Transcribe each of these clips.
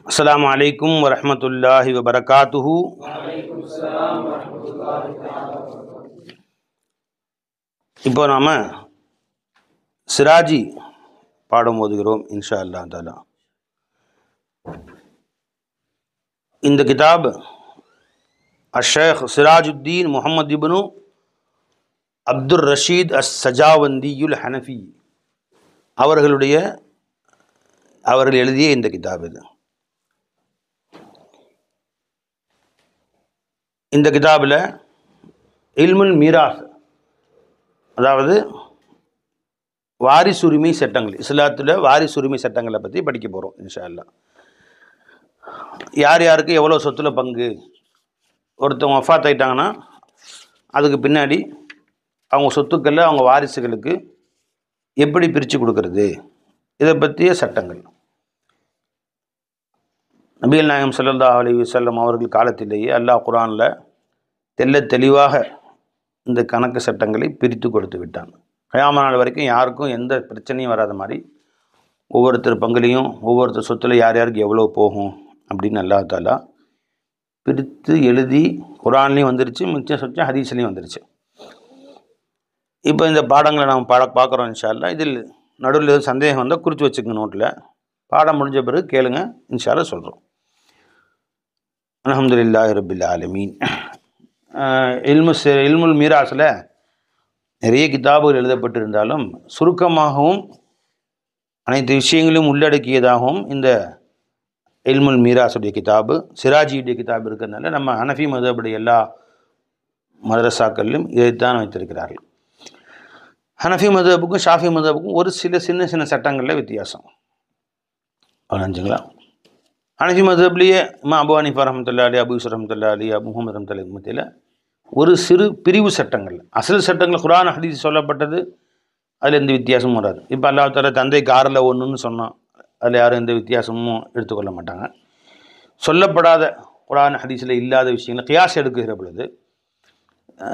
அஸ்ஸலாமு அலைக்கும் வரஹ்மத்துல்லாஹி வபரகாத்துஹு. இப்போ நாம் சிராஜி பாடம் ஓதுகிறோம் இன்ஷா அல்லாஹ் தஆலா. இந்த கிதாப் அஷேக் சிராஜுத்தீன் முஹம்மது இப்னு அப்துர் ரஷீத் அஸ்-சஜாவந்தியுல் ஹனஃபி அவர்கள் எழுதிய இந்த கிதாப் இது. இந்த கிதாபில் இல்முல் மீராஸ், அதாவது வாரிசுரிமை சட்டங்கள், இஸ்லாத்தில் வாரிசுரிமை சட்டங்களை பற்றி படிக்க போகிறோம் இன்ஷா அல்லாஹ். யார் யாருக்கு எவ்வளோ சொத்துல பங்கு, ஒருத்தவங்க வஃபாத் ஆகிட்டாங்கன்னா அதுக்கு பின்னாடி அவங்க சொத்துக்களில் அவங்க வாரிசுகளுக்கு எப்படி பிரித்து கொடுக்கறது, இதை பற்றிய சட்டங்கள். நபிகள் நாயகம் ஸல்லல்லாஹு அலைஹி வஸல்லம் அவர்கள் காலத்திலேயே அல்லாஹ் குர்ஆனில் தெளிவாக இந்த கணக்கு சட்டங்களை பிரித்து கொடுத்து விட்டான். கியாமத் நாள் வரைக்கும் யாருக்கும் எந்த பிரச்சனையும் வராத மாதிரி ஒவ்வொருத்தர் பங்குலையும் ஒவ்வொருத்தர் சொத்துல யார் யாருக்கு எவ்வளோ போகும் அப்படின்னு அல்லாஹ் தஆலா பிரித்து எழுதி குர்ஆன்லேயும் வந்துருச்சு, மிச்சம் சொச்சம் ஹதீஸ்லேயும் வந்துருச்சு. இப்போ இந்த பாடங்களை நாம் பார்க்குறோம் இன்ஷா அல்லாஹ். இதில் நடுவில் எதுவும் சந்தேகம் வந்தால் குறித்து வச்சுக்கோங்க நோட்டில். பாடம் முடிஞ்ச பிறகு கேளுங்க இன்ஷா அல்லாஹ் சொல்கிறோம். அல்ஹம்துலில்லாஹி ரப்பில் ஆலமீன். இல்முல் மீராஸில் நிறைய கிதாபுகள் எழுதப்பட்டிருந்தாலும் சுருக்கமாகவும் அனைத்து விஷயங்களையும் உள்ளடக்கியதாகவும் இந்த இல்முல் மீராஸுடைய கிதாபு, சிராஜியுடைய கிதாபு இருக்கிறதுனால நம்ம ஹனஃபி மதுஹபுடைய எல்லா மதரசாக்களிலும் இதைத்தான் வைத்திருக்கிறார்கள். ஹனஃபி மதுஹபுக்கும் ஷாஃபி மதுஹபுக்கும் ஒரு சின்ன சின்ன சட்டங்களில் வித்தியாசம். அவ்வளோங்களா? ஹனஃபி மதுஹப்லேயே அபு ஹனீஃபா ரஹ்மத்துல்லாஹி அலைஹி, அபு யூசுஃப் ரஹ்மத்துல்லாஹி அலைஹி, அபு முஹம்மது ரஹ்மத்துல்லாஹி அலைஹி மத்தியில் ஒரு சிறு பிரிவு சட்டங்கள், அசல் சட்டங்கள் குர்ஆன் ஹதீஸ் சொல்லப்பட்டது, அதில் எந்த வித்தியாசமும் வராது. இப்போ அல்லாஹ் தஆலா தந்தை காரில் ஒன்றுன்னு சொன்னோம், அதில் யாரும் எந்த வித்தியாசமும் எடுத்துக்கொள்ள மாட்டாங்க. சொல்லப்படாத குர்ஆன் ஹதீஸில் இல்லாத விஷயங்களை கியாஸ் எடுக்கிற பொழுது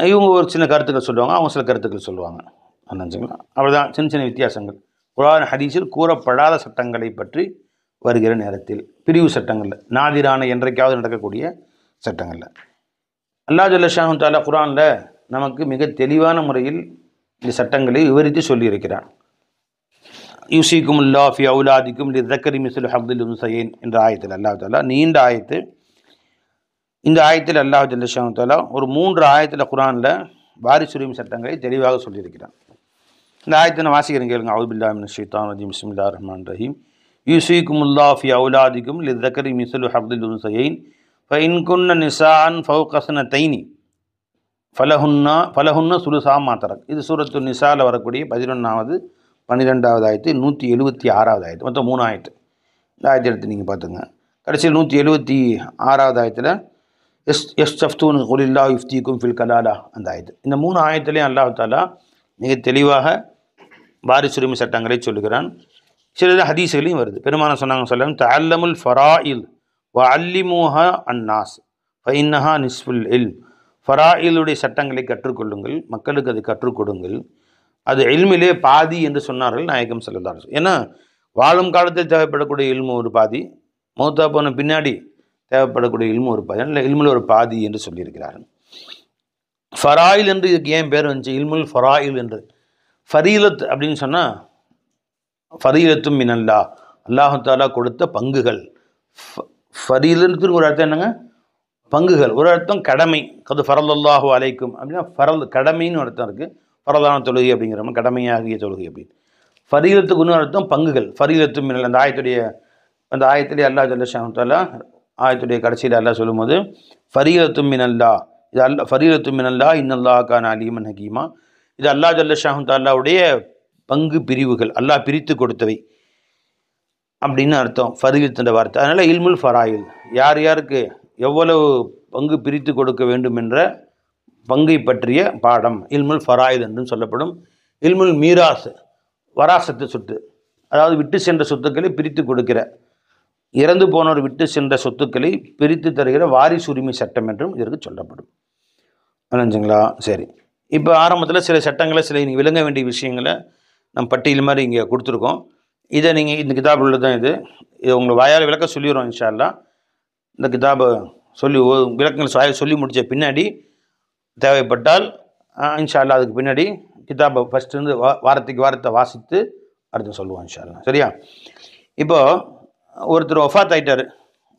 இவங்க ஒரு சின்ன கருத்துக்கள் சொல்லுவாங்க, அவங்க சில கருத்துக்கள் சொல்லுவாங்க. நினச்சிங்களா? அவ்வளோதான், சின்ன சின்ன வித்தியாசங்கள். குர்ஆன் ஹதீஸில் கூறப்படாத சட்டங்களை பற்றி வருகிற நேரத்தில் பிரிவு சட்டங்களில், நாதிரான என்றைக்காவது நடக்கக்கூடிய சட்டங்களில் அல்லாஹ் ஜல்ல ஷானஹு தஆலா குர்ஆனில் நமக்கு மிக தெளிவான முறையில் இந்த சட்டங்களை விவரித்து சொல்லியிருக்கிறான். யூசிக்குமுல்லாஹு ஃபி அவுலாதிக்கும் லிذக்கரி மிஸ்லு ஹவ்தில் உன்ஸயைன் என்ற ஆயத்தில் அல்லாஹ் தஆலா, நீண்ட ஆயத்து. இந்த ஆயத்தில் அல்லாஹ் ஜல்ல ஷானஹு தஆலா ஒரு 3 ஆயத்தில் குர்ஆனில் வாரிசுரிமை சட்டங்களை தெளிவாக சொல்லியிருக்கிறான். இந்த ஆயத்தை நான் வாசிக்கிறேன், கேளுங்க. அஊது பில்லாஹி மினஷ் ஷைத்தானிர் ரஜீம். பிஸ்மில்லாஹிர் ரஹ்மானிர் ரஹீம். யூசிக்குமுல்லாஹு ஃபி அவுலாதிக்கும் லிذக்கரி மிஸ்லு ஹவ்தில் உன்ஸயைன் ஃபஇன் குன்ன நிசாஅன் ஃபௌக ஸனத்தைனி ஃபலஹுன்ன சுலுஸா மா தரக். இது சூரத்து நிசாவில் வரக்கூடிய 11வது 12வது ஆயத்து, 176வது ஆயத்து, மொத்தம் 3 ஆயத்து. இந்த ஆயத்தை எடுத்து நீங்கள் பார்த்துங்க. கடைசியில் 176வது ஆயத்தில் யஸ்தஃப்தூன குலில்லாஹு யுஃப்தீக்கும் ஃபில் கலாலா அந்த ஆயத்து. இந்த 3 ஆயத்துலேயும் அல்லாஹ் தஆலா மிக தெளிவாக வாரிசுரிமை சட்டங்களை சொல்லுகிறான். சில ஹதீஸ்களையும் வருது. பெருமானார் சொன்னாங்க சொல்லலாம், தஅல்லமுல் ஃபராயில் வ அல்லிமூஹா அன்னாஸ் ஃபஇன்னஹா நிஸ்ஃபுல் இல்ம். ஃபராயிலுடைய சட்டங்களை கற்றுக்கொள்ளுங்கள், மக்களுக்கு அதை கற்றுக் கொடுங்கள், அது இல்மிலே பாதி என்று சொன்னார்கள் நாயகம் ஸல்லல்லாஹு அலைஹி வஸல்லம். ஏன்னா வாழும் காலத்தில் தேவைப்படக்கூடிய இல்மு ஒரு பாதி, மௌத்தா போன பின்னாடி தேவைப்படக்கூடிய இல்மு ஒரு பாதி, இல்லை இல்முல ஒரு பாதி என்று சொல்லியிருக்கிறார்கள். ஃபராயில் என்று இதுக்கு ஏன் பேர் வந்துச்சு? இல்முல் ஃபராயில் என்று. ஃபரீலத் அப்படின்னு சொன்னால் ஃபரீலத்தும் மினல்லா, அல்லாஹு தஆலா கொடுத்த பங்குகள். ஃபரீலத்துக்கு ஒரு அர்த்தம் என்னங்க? பங்குகள். ஒரு அர்த்தம் கடமை, கது ஃபரலல்லாஹு அலைக்கும் அப்படின்னா ஃபரல் கடமைன்னு ஒரு அர்த்தம் இருக்குது. ஃபரலான தொழுகை அப்படிங்கிற மாதிரி, கடமையாகிய தொழுகை அப்படின்னு. ஃபரீலத்துக்கு இன்னொரு அர்த்தம் பங்குகள். ஃபரீலத்தும் மினல், அந்த ஆயத்திலே அல்லாஹ் ஜல்ல ஷானஹு தஆலா ஆயத்துடைய கடைசியில் அல்லாஹ் சொல்லும்போது ஃபரீலத்தும் மினல்லா, இது ஃபரீலத்தும் மினல்லா இன்னல்லாஹ கான அலீமன் ஹகீமா. இது அல்லாஹ் ஜல்ல ஷானஹு தஆலாவுடைய பங்கு பிரிவுகள், அல்லாஹ் பிரித்து கொடுத்தவை அப்படின்னு அர்த்தம் ஃபரீலத்துன்ற வார்த்தை. அதனால் இல்முல் ஃபராயில், யார் யாருக்கு எவ்வளவு பங்கு பிரித்து கொடுக்க வேண்டும் என்ற பங்கை பற்றிய பாடம் இல்முல் ஃபராயில் என்றும் சொல்லப்படும். இல்முல் மீராஸ், வராசத்து சொத்து, அதாவது விட்டு சென்ற சொத்துக்களை பிரித்து கொடுக்கிற, இறந்து போனவர் விட்டு சென்ற சொத்துக்களை பிரித்து தருகிற வாரிசுரிமை சட்டம் என்றும் இதற்கு சொல்லப்படும். நினைஞ்சுங்களா? சரி, இப்போ ஆரம்பத்தில் சில சட்டங்களை, சில விளங்க வேண்டிய விஷயங்களை நம்ம பட்டியல் மாதிரி இங்கே கொடுத்துருக்கோம். இதை நீங்கள் இந்த கிதாப் உள்ளது தான் இது உங்களை வாயால் விளக்க சொல்லிடுறோம் இன்ஷா அல்லாஹ். இந்த கிதாபை சொல்லி விளக்கங்கள் சொல்லி முடித்த பின்னாடி தேவைப்பட்டால் இன்ஷா அல்லாஹ் அதுக்கு பின்னாடி கிதாபை ஃபஸ்ட்டு வாரத்தை வாசித்து அடுத்து சொல்லுவோம் இன்ஷா அல்லாஹ். சரியா? இப்போது ஒருத்தர் வஃபாத் ஆகிட்டார்,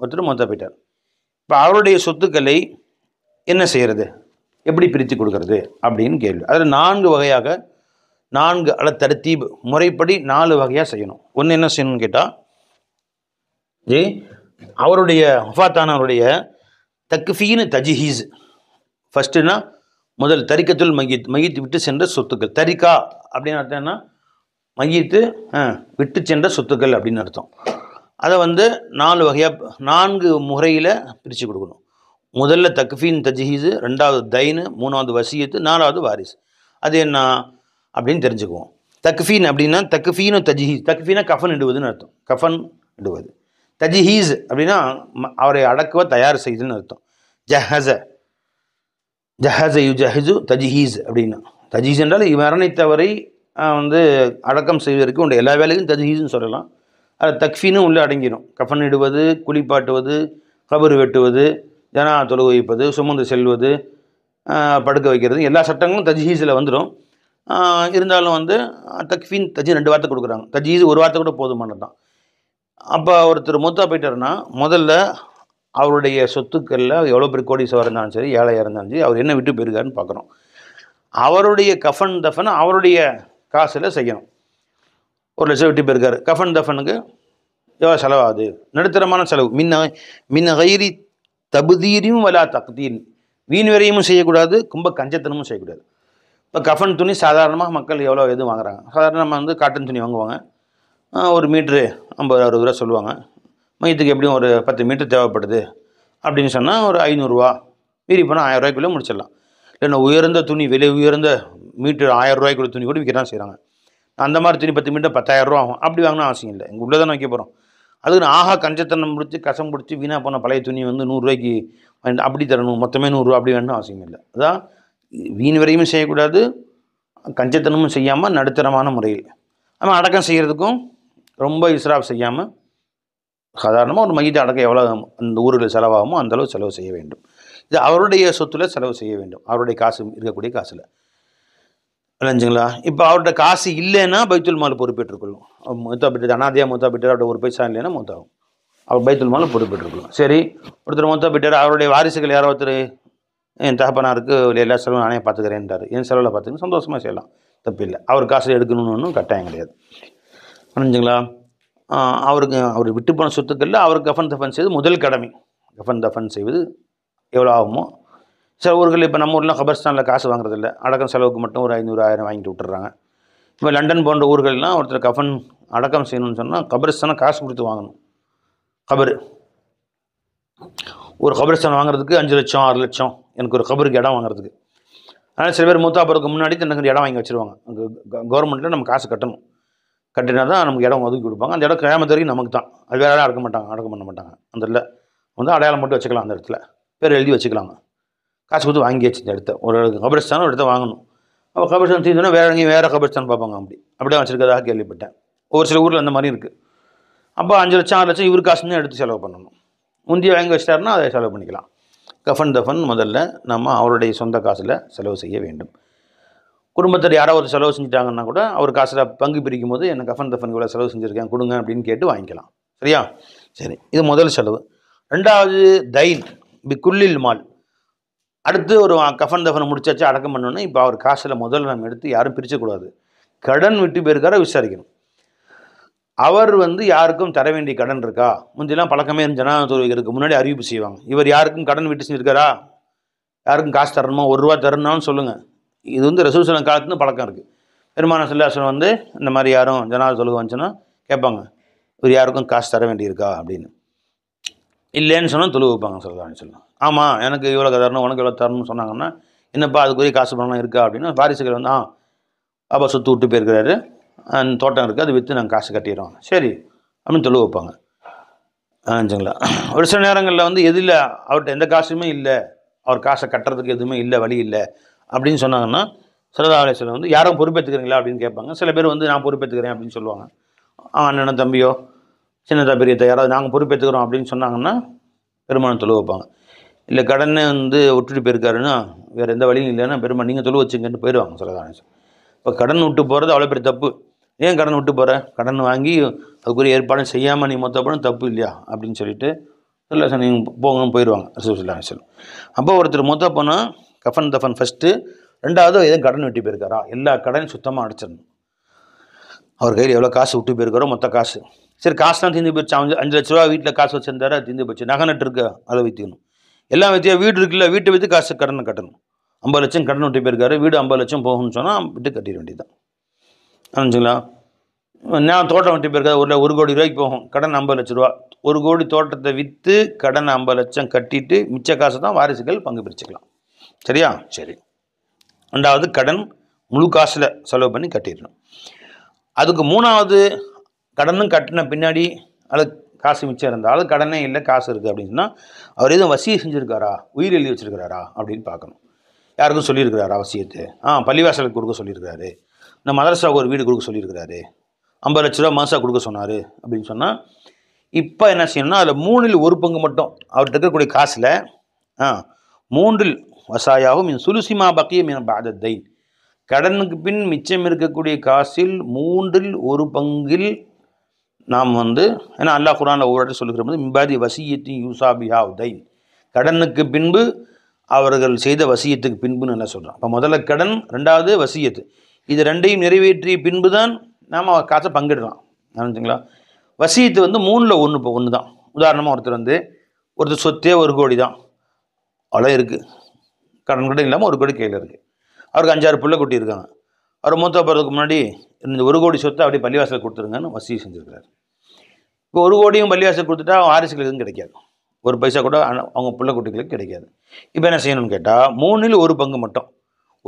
ஒருத்தர் மௌத்தா போயிட்டார். இப்போ அவருடைய சொத்துக்களை என்ன செய்கிறது, எப்படி பிரித்து கொடுக்கறது அப்படின்னு கேள்வி. அதில் 4 வகையாக 4 தர்தீப் முறைப்படி 4 வகையாக செய்யணும். ஒன்று என்ன செய்யணும்னு கேட்டால், அவருடைய வஃபாத்தானவருடைய தக்ஃபீன் தஜ்ஹீஸ். ஃபஸ்ட்டுனா முதல் தரிக்கத்துல் மையத்து விட்டு சென்ற சொத்துக்கள். தரிக்கா அப்படின்னு அர்த்தம் என்ன? மையத்து விட்டு சென்ற சொத்துக்கள் அப்படின்னு அர்த்தம். அதை 4 வகையாக 4 முறையில் பிரித்து கொடுக்கணும். முதல்ல தக்ஃபீன் தஜ்ஹீஸு, 2வது தைனு, 3வது வசியத்து, 4வது வாரிசு. அது என்ன அப்படின்னு தெரிஞ்சுக்குவோம். தக்ஃபீன் அப்படின்னா தக்ஃபீனு தஜ்ஹீஸ். தக்ஃபீனா கஃபன் இடுவதுன்னு அர்த்தம். கஃபன் இடுவது. தஜ்ஹீஸ் அப்படின்னா அவரை அடக்குவ தயார் செய்துன்னு அர்த்தம். ஜஹஸ யுஜஹிஸு தஜ்ஹீஸ் அப்படின்னா. தஜ்ஹீஸ் என்றால் மரணித்தவரை அடக்கம் செய்வதற்கு உண்டு எல்லா வேலையும் தஜ்ஹீஸ்னு சொல்லலாம். அது தக்ஃபீனும் உள்ளே அடங்கிடும். கஃபன் இடுவது, குளிப்பாட்டுவது, கபர் வெட்டுவது, ஜனா தொழுகை வைப்பது, சுமந்து செல்வது, படுக்க வைக்கிறது, எல்லா சட்டங்களும் தஜ்ஹீஸில் வந்துடும். இருந்தாலும் தக்ஃபீன் 2 வார்த்தை கொடுக்குறாங்க. தஜ்ஹீஸ் 1 வார்த்தை கூட போதுமானது தான். அப்போ ஒருத்தர் மூத்தா போயிட்டாருன்னா முதல்ல அவருடைய சொத்துக்களில் எவ்வளோ பெரிய கோடீஸ்வரர் இருந்தாலும் சரி, ஏழையாக இருந்தாலும் சரி, அவர் என்ன விட்டு போயிருக்காருன்னு பார்க்குறோம். அவருடைய கஃபன் தஃபனை அவருடைய காசில் செய்யணும். 1 லட்சம் விட்டு போயிருக்காரு. கஃபன் தஃபனுக்கு எவ்வளோ செலவாகுது? நடுத்தரமான செலவு. மின் கைரி தபுதீரியும் வலா தக்தீர். வீண் விரையும் செய்யக்கூடாது, கும்ப கஞ்சத்தனமும் செய்யக்கூடாது. இப்போ கஃபன் துணி சாதாரணமாக மக்கள் எவ்வளோ எதுவும் வாங்குறாங்க. சாதாரணமாக காட்டன் துணி வாங்குவாங்க. 1 மீட்ரு 50-60 ரூபா சொல்லுவாங்க. மையத்துக்கு எப்படியும் ஒரு 10 மீட்டர் தேவைப்படுது அப்படின்னு சொன்னால் ஒரு 500 ரூபா, மீறி போனால் 1000 ரூபாய்க்குள்ளே முடிச்சிடலாம். இல்லைன்னா உயர்ந்த துணி, விலை உயர்ந்த மீட்டர் 1000 ரூபாய்க்குள்ள துணி கூட விற்க தான் செய்கிறாங்க. அந்த மாதிரி துணி 10 மீட்டர் 10,000 ரூபா ஆகும். அப்படி வாங்கினா அவசியம் இல்லை. எங்கள் உள்ளே தானே வைக்க போகிறோம். அதுக்கு ஆஹா கஞ்சத்தனம் பிடிச்சி கசம் பிடிச்சி வீணாக போன பழைய துணி 100 ரூபாய்க்கு அப்படி தரணும், மொத்தமே 100 ரூபா அப்படி வேணும் அவசியம் இல்லை. அதான் வீண் விரையும் செய்யக்கூடாது, கஞ்சத்தனமும் செய்யாமல் நடுத்தரமான முறையில். ஆனால் அடக்கம் செய்கிறதுக்கும் ரொம்ப இஸ்ராஃப் செய்யாமல் சாதாரணமாக ஒரு மையத்தை அடக்கம் எவ்வளோ அந்த ஊரில் செலவாகுமோ அந்தளவு செலவு செய்ய வேண்டும். இது அவருடைய சொத்தில் செலவு செய்ய வேண்டும், அவருடைய காசு இருக்கக்கூடிய காசில். விளைஞ்சுங்களா? இப்போ அவர்கிட்ட காசு இல்லைன்னா பைத்துல் மால் பொறுப்பேற்றுக்கொள்ளும். மூத்தா போய்ட்டு அனாதையாக மூத்தா போய்ட்டார், அவர்கிட்ட 1 பைசா இல்லைன்னா மூத்தாகும். அவர் பைத்துல் மால் பொறுப்பேற்றுக்கொள்ளும். சரி, ஒருத்தர் மூத்தா போய்ட்டார், அவருடைய வாரிசுகள் யாரோ ஒருத்தர் என் தகப்பனாருக்கு எல்லா செலவும் நானே பார்த்துக்கிறேன்ட்டார், என் செலவில் பார்த்துக்கணும், சந்தோஷமாக செய்யலாம், தப்பு இல்லை. அவர் காசு எடுக்கணும்னு ஒன்றும் கட்டாயம் கிடையாது. புரிஞ்சுங்களா? அவர் விட்டு போன சொத்துக்களில் அவர் கஃபன் தஃபன் செய்வது முதல் கடமை. கஃபன் தஃபன் செய்வது எவ்வளோ ஆகுமோ. சில ஊர்கள் இப்போ நம்ம ஊரில் கபர்ஸ்தானில் காசு வாங்குறதில்ல, அடக்கம் செலவுக்கு மட்டும் ஒரு 500-1000 வாங்கிட்டு விட்டுறாங்க. இப்போ லண்டன் போன்ற ஊர்கள்லாம் ஒருத்தர் கஃபன் அடக்கம் செய்யணும்னு சொன்னால் கபர்ஸ்தானை காசு கொடுத்து வாங்கணும். ஒரு கபர்ஸ்தான் வாங்குறதுக்கு 5 லட்சம் 6 லட்சம் எனக்கு ஒரு கபருக்கு இடம் வாங்குறதுக்கு. அதனால் சில பேர் மூத்தா போகிறதுக்கு முன்னாடி தனக்கு இடம் வாங்கி வச்சுருவாங்க. கவர்மெண்ட்டில் நம்ம காசு கட்டணும், கட்டினா தான் நமக்கு இடம் ஒதுக்கி கொடுப்பாங்க. அந்த இடம் கிராமத்து வரைக்கும் நமக்கு தான், அது வேறு அடக்கம் பண்ண மாட்டாங்க. அந்த இடத்துல அடையாளம் மட்டும் வச்சுக்கலாம், அந்த இடத்துல பேர் எழுதி வச்சுக்கலாங்க. காசு கொடுத்து வாங்கி வச்சு இந்த இடத்த ஒரு கபர்ஸ்தானம் ஒரு இடத்த வாங்கணும். அப்போ கபர்ஸ்தான் தீர்ந்தோன்னா வேறு கபர்ஸ்தான் பார்ப்பாங்க. அப்படியே வச்சுருக்கதாக கேள்விப்பட்டேன். ஒரு சில ஊரில் அந்த மாதிரி இருக்குது. அப்போ 5 லட்சம் 6 லட்சம் இவர் காசுன்னு எடுத்து செலவு பண்ணணும். முந்தைய வாங்கி வச்சிட்டாருன்னா அதை செலவு பண்ணிக்கலாம். கஃபன் தஃபன் முதல்ல நம்ம அவருடைய சொந்த காசில் செலவு செய்ய வேண்டும். குடும்பத்தில் யாராவது ஒரு செலவு செஞ்சுட்டாங்கன்னா கூட அவர் காசில் பங்கு பிரிக்கும் போது என்ன கஃபன் தஃபன் இவ்வளோ செலவு செஞ்சுருக்கேன் கொடுங்க அப்படின்னு கேட்டு வாங்கிக்கலாம். சரியா? சரி, இது முதல் செலவு. 2வது தைன் பிக்குல்லில் மால். அடுத்து ஒரு கஃபன் தஃபனை முடிச்சாச்சு, அடக்கம் பண்ணோன்னா இப்போ அவர் காசில் முதல்ல நம்ம எடுத்து யாரும் பிரிச்சக்கூடாது. கடன் விட்டு போயிருக்கார விசாரிக்கணும். அவர் யாருக்கும் தர வேண்டிய கடன் இருக்கா? முந்திலாம் பழக்கமே ஜனாதிபதி தொழுகைக்கு முன்னாடி அறிவிப்பு செய்வாங்க, இவர் யாருக்கும் கடன் விட்டு செஞ்சுருக்காரா, யாருக்கும் காசு தரணுமா, 1 ரூபா தரணும்னு சொல்லுங்கள். இது ரசூல் ஸல்லல்லாஹு காலத்துலேருந்து பழக்கம் இருக்குது. பெருமானார் ஸல்லல்லாஹு அலைஹி வஸல்லம் இந்த மாதிரி யாரும் ஜனாதிபதி தொழுகை வந்துச்சுன்னா கேட்பாங்க, இவர் யாருக்கும் காசு தர வேண்டியிருக்கா அப்படின்னு. இல்லைன்னு சொன்னால் தொழுகை வைப்பாங்க ஸல்லல்லாஹு அலைஹி வஸல்லம். ஆமாம், எனக்கு இவ்வளோ தரணும், உனக்கு இவ்வளோ தரணும்னு சொன்னாங்கன்னா, என்னப்பா அதுக்குரிய காசு பணம்லாம் இருக்கா அப்படின்னா, வாரிசுகள் அப்பா சொத்து விட்டு போயிருக்கிறாரு, அந்த தோட்டம் இருக்குது, அது விற்று நாங்கள் காசு கட்டிடுறோம், சரி அப்படின்னு தொழுகை வைப்பாங்க. ஆச்சுங்களா? ஒரு சில நேரங்களில் எதில் அவர்கிட்ட எந்த காசுமே இல்லை, அவர் காசை கட்டுறதுக்கு எதுவுமே இல்லை, வழி இல்லை அப்படின்னு சொன்னாங்கன்னா ஸல்லல்லாஹு அலைஹி வஸல்லம் யாரும் பொறுப்பேற்றுக்கிறீங்களா அப்படின்னு கேட்பாங்க. சில பேர் நான் பொறுப்பேற்றுக்கிறேன் அப்படின்னு சொல்லுவாங்க. அண்ணனோ தம்பியோ சின்னதா பெரியதா யாராவது நாங்கள் பொறுப்பேற்றுக்கிறோம் அப்படின்னு சொன்னாங்கன்னா பெருமானம் தொழு வைப்பாங்க. இல்லை கடனை வந்து விட்டுட்டு போயிருக்காருன்னா வேறு எந்த வழியும் இல்லைன்னா பெருமாள் நீங்கள் தொழு வச்சுங்கன்னு போயிடுவாங்க சொல்லலாம். இப்போ கடன் விட்டு போகிறது அவ்வளோ பெரிய தப்பு. ஏன் கடன் விட்டு போகிற? கடன் வாங்கி அதுக்குரிய ஏற்பாடும் செய்யாமல் நீ மொத்த படம் தப்பு இல்லையா அப்படின்னு சொல்லிட்டு இல்லை சார் நீங்கள் போங்கன்னு போயிடுவாங்க ரசூலுல்லாஹி அலைஹி வஸல்லம். அப்போ ஒருத்தர் மொத்த பணம் கஃபன் தஃபன் ஃபஸ்ட்டு, ரெண்டாவது எதுவும் கடன் வெட்டி போயிருக்காரா எல்லா கடனையும் சுத்தமாக அடைச்சிடணும். அவர் கையில் எவ்வளோ காசு விட்டு போயிருக்காரோ மொத்த காசு. சரி காசுலாம் தீர்ந்து போயிடுச்சு. 5 லட்ச ரூபா வீட்டில் காசு வச்சிருந்தாரு, தீர்ந்து போச்சு. நகை நட்டு இருக்கு அதை விற்றுக்கணும். எல்லாம் வித்தியா வீடு இருக்குல்ல வீட்டை விற்று காசு கடனை கட்டணும். 50 லட்சம் கடன் விட்டு போயிருக்காரு, வீடு 50 லட்சம் போகணும்னு சொன்னால் விட்டு கட்டிட வேண்டியதுதான். ஆச்சுங்களா? நான் தோட்டம் விட்டு போயிருக்காரு, ஒரு 1 கோடி ரூபாய்க்கு போகும், கடன் 50 லட்ச ரூபா. 1 கோடி தோட்டத்தை விற்று கடன் 50 லட்சம் கட்டிட்டு மிச்ச காசு தான் வாரிசுகள் பங்கு பிரிச்சுக்கலாம். சரியா? சரி. ரெண்டாவது கடன் முழு காசில் செலவு பண்ணி கட்டிடணும். அதுக்கு மூணாவது கடனும் கட்டின பின்னாடி அது காசு மிச்சம் இருந்தாலும் கடனே இல்லை காசு இருக்குது அப்படின்னு சொன்னால் அவர் எதுவும் வசியை செஞ்சுருக்காரா, உயிர் எழுதி வச்சுருக்கிறாரா அப்படின்னு பார்க்கணும். யாருக்கும் சொல்லியிருக்கிறாரா வசியத்தை? பள்ளிவாசலுக்கு கொடுக்க சொல்லியிருக்கிறாரு, இந்த மதரசாவுக்கு ஒரு வீடு கொடுக்க சொல்லியிருக்கிறாரு, 50 லட்ச ரூபா மாதம் கொடுக்க சொன்னார் அப்படின்னு சொன்னால் இப்போ என்ன செய்யணும்னா அதில் 3ல் 1 பங்கு மட்டும் அவர்கிட்ட இருக்கக்கூடிய காசில் 3ல் வசாயாகும் இந்த சுலுசிமா பக்கியம் என பாதத்தை கடனுக்கு பின் மிச்சம் இருக்கக்கூடிய காசில் 3ல் 1 பங்கில் நாம் வந்து ஏன்னா அல்லாஹ் குர்ஆனில் ஒவ்வொரு இடத்துல சொல்லுகிற போது மிபாதி வசியத்தி யூசாபிஹா உதைன் கடனுக்கு பின்பு அவர்கள் செய்த வசியத்துக்கு பின்புன்னு நல்லா சொல்கிறோம். அப்போ முதல்ல கடன், ரெண்டாவது வசியத்து, இது ரெண்டையும் நிறைவேற்றிய பின்பு தான் நாம் காசை பங்கிடலாம். நினச்சிங்களா? வசியத்து வந்து 3ல் 1 இப்போ 1 தான். உதாரணமாக ஒருத்தர் சொத்தே 1 கோடி தான், அவ்வளோ இருக்குது, கடன் கூட இல்லாமல் 1 கோடி கையில் இருக்குது. அவருக்கு 5-6 பிள்ளை குட்டி இருக்காங்க. அவர் மூத்த போகிறதுக்கு முன்னாடி இந்த 1 கோடி சொத்தை அப்படியே பள்ளிவாசல் கொடுத்துருங்கன்னு வசியை செஞ்சுருக்கிறார். இப்போ 1 கோடியும் பள்ளிவாசல் கொடுத்துட்டா வாரிசுகளுக்கு எதுவும் கிடைக்காது, 1 பைசா கூட அவங்க பிள்ளை குட்டிகளுக்கு கிடைக்காது. இப்போ என்ன செய்யணும்னு கேட்டால் 3ல் 1 பங்கு மட்டும்,